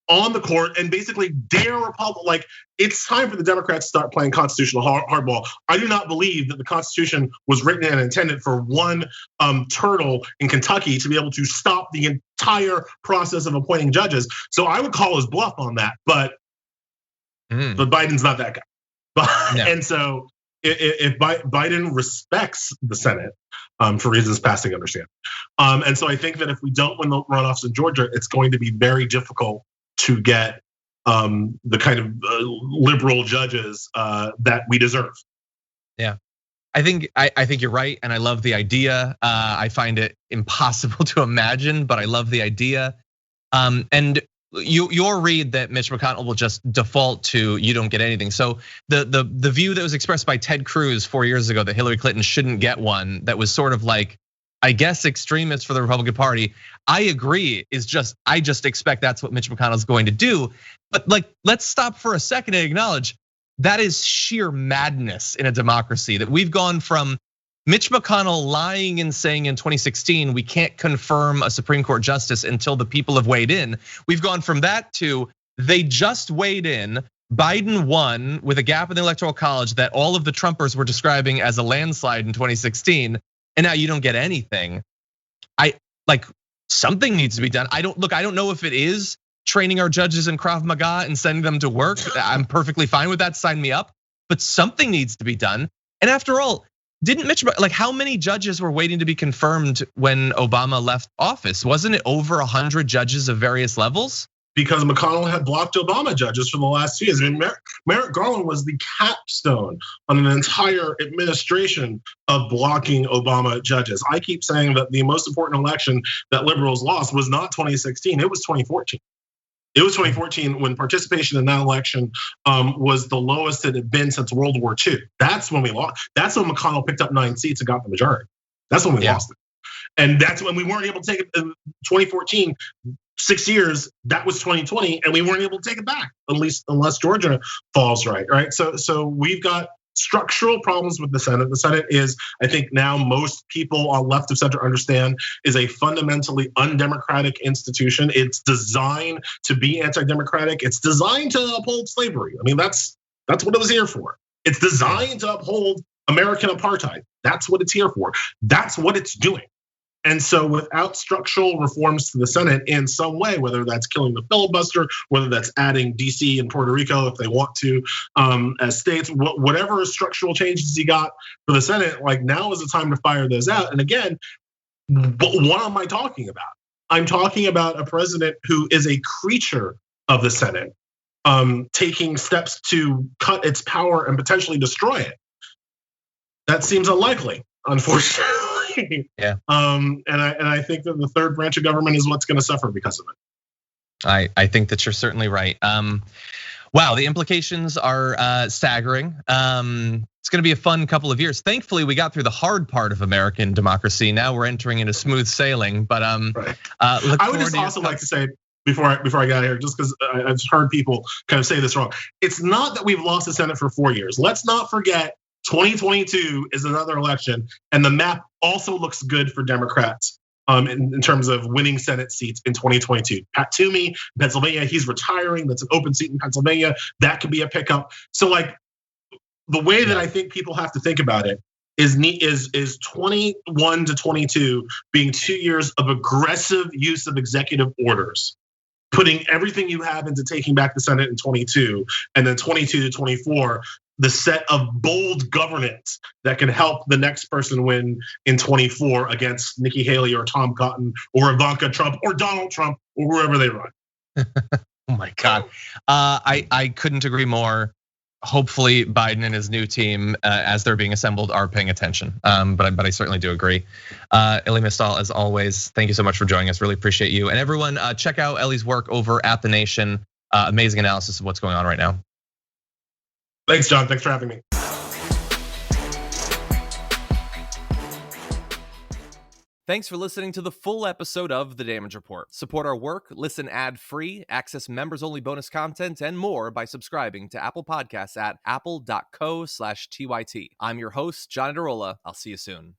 on the court and basically dare Republic. Like, it's time for the Democrats to start playing constitutional hardball. I do not believe that the Constitution was written and intended for one turtle in Kentucky to be able to stop the entire process of appointing judges. So I would call his bluff on that, but Biden's not that guy. No. And so if Biden respects the Senate for reasons passing understanding, and so I think that if we don't win the runoffs in Georgia, it's going to be very difficult to get the kind of liberal judges that we deserve. Yeah, I think you're right, and I love the idea. I find it impossible to imagine, but I love the idea. And your read that Mitch McConnell will just default to you don't get anything. So the view that was expressed by Ted Cruz 4 years ago that Hillary Clinton shouldn't get one, that was sort of like, I guess, extremist for the Republican Party. I agree. I just expect that's what Mitch McConnell's going to do. But let's stop for a second and acknowledge that is sheer madness in a democracy, that we've gone from Mitch McConnell lying and saying in 2016, we can't confirm a Supreme Court justice until the people have weighed in. We've gone from that to they just weighed in. Biden won with a gap in the Electoral College that all of the Trumpers were describing as a landslide in 2016. And now you don't get anything. Something needs to be done. I don't know if it is training our judges in Krav Maga and sending them to work. I'm perfectly fine with that, sign me up. But something needs to be done. And after all, didn't Mitch, how many judges were waiting to be confirmed when Obama left office? Wasn't it over 100 judges of various levels? Because McConnell had blocked Obama judges for the last 2 years. I mean, Merrick Garland was the capstone on an entire administration of blocking Obama judges. I keep saying that the most important election that liberals lost was not 2016, it was 2014. It was 2014 when participation in that election was the lowest it had been since World War II. That's when we lost. That's when McConnell picked up 9 seats and got the majority. That's when we lost it. And that's when we weren't able to take it in 2014. 6 years, that was 2020, and we weren't able to take it back, at least unless Georgia falls right? So we've got structural problems with the Senate. The Senate is, I think now most people on left of center understand, is a fundamentally undemocratic institution. It's designed to be anti-democratic. It's designed to uphold slavery. I mean, that's what it was here for. It's designed to uphold American apartheid. That's what it's here for. That's what it's doing. And so without structural reforms to the Senate in some way, whether that's killing the filibuster, whether that's adding DC and Puerto Rico if they want to as states, whatever structural changes you got for the Senate, now is the time to fire those out. And again, what am I talking about? I'm talking about a president who is a creature of the Senate, taking steps to cut its power and potentially destroy it. That seems unlikely, unfortunately. Yeah. And I think that the third branch of government is what's going to suffer because of it. I think that you're certainly right. Wow, the implications are staggering. It's going to be a fun couple of years. Thankfully, we got through the hard part of American democracy. Now we're entering into smooth sailing. But right. I would just also like to say before I get out of here, just because I've heard people kind of say this wrong. It's not that we've lost the Senate for 4 years. Let's not forget 2022 is another election, and the map also looks good for Democrats. In terms of winning Senate seats in 2022. Pat Toomey, Pennsylvania, he's retiring. That's an open seat in Pennsylvania. That could be a pickup. So like the way that I think people have to think about it is 21 to 22 being 2 years of aggressive use of executive orders, putting everything you have into taking back the Senate in 22, and then 22 to 24, the set of bold governance that can help the next person win in 24 against Nikki Haley or Tom Cotton or Ivanka Trump or Donald Trump or whoever they run. Oh my God, I couldn't agree more. Hopefully Biden and his new team, as they're being assembled, are paying attention. But I certainly do agree. Elie Mystal, as always, thank you so much for joining us. Really appreciate you. And everyone, check out Elie's work over at The Nation. Amazing analysis of what's going on right now. Thanks, John. Thanks for having me. Thanks for listening to the full episode of The Damage Report. Support our work, listen ad-free, access members-only bonus content, and more by subscribing to Apple Podcasts at apple.co/TYT. I'm your host, John Adarola. I'll see you soon.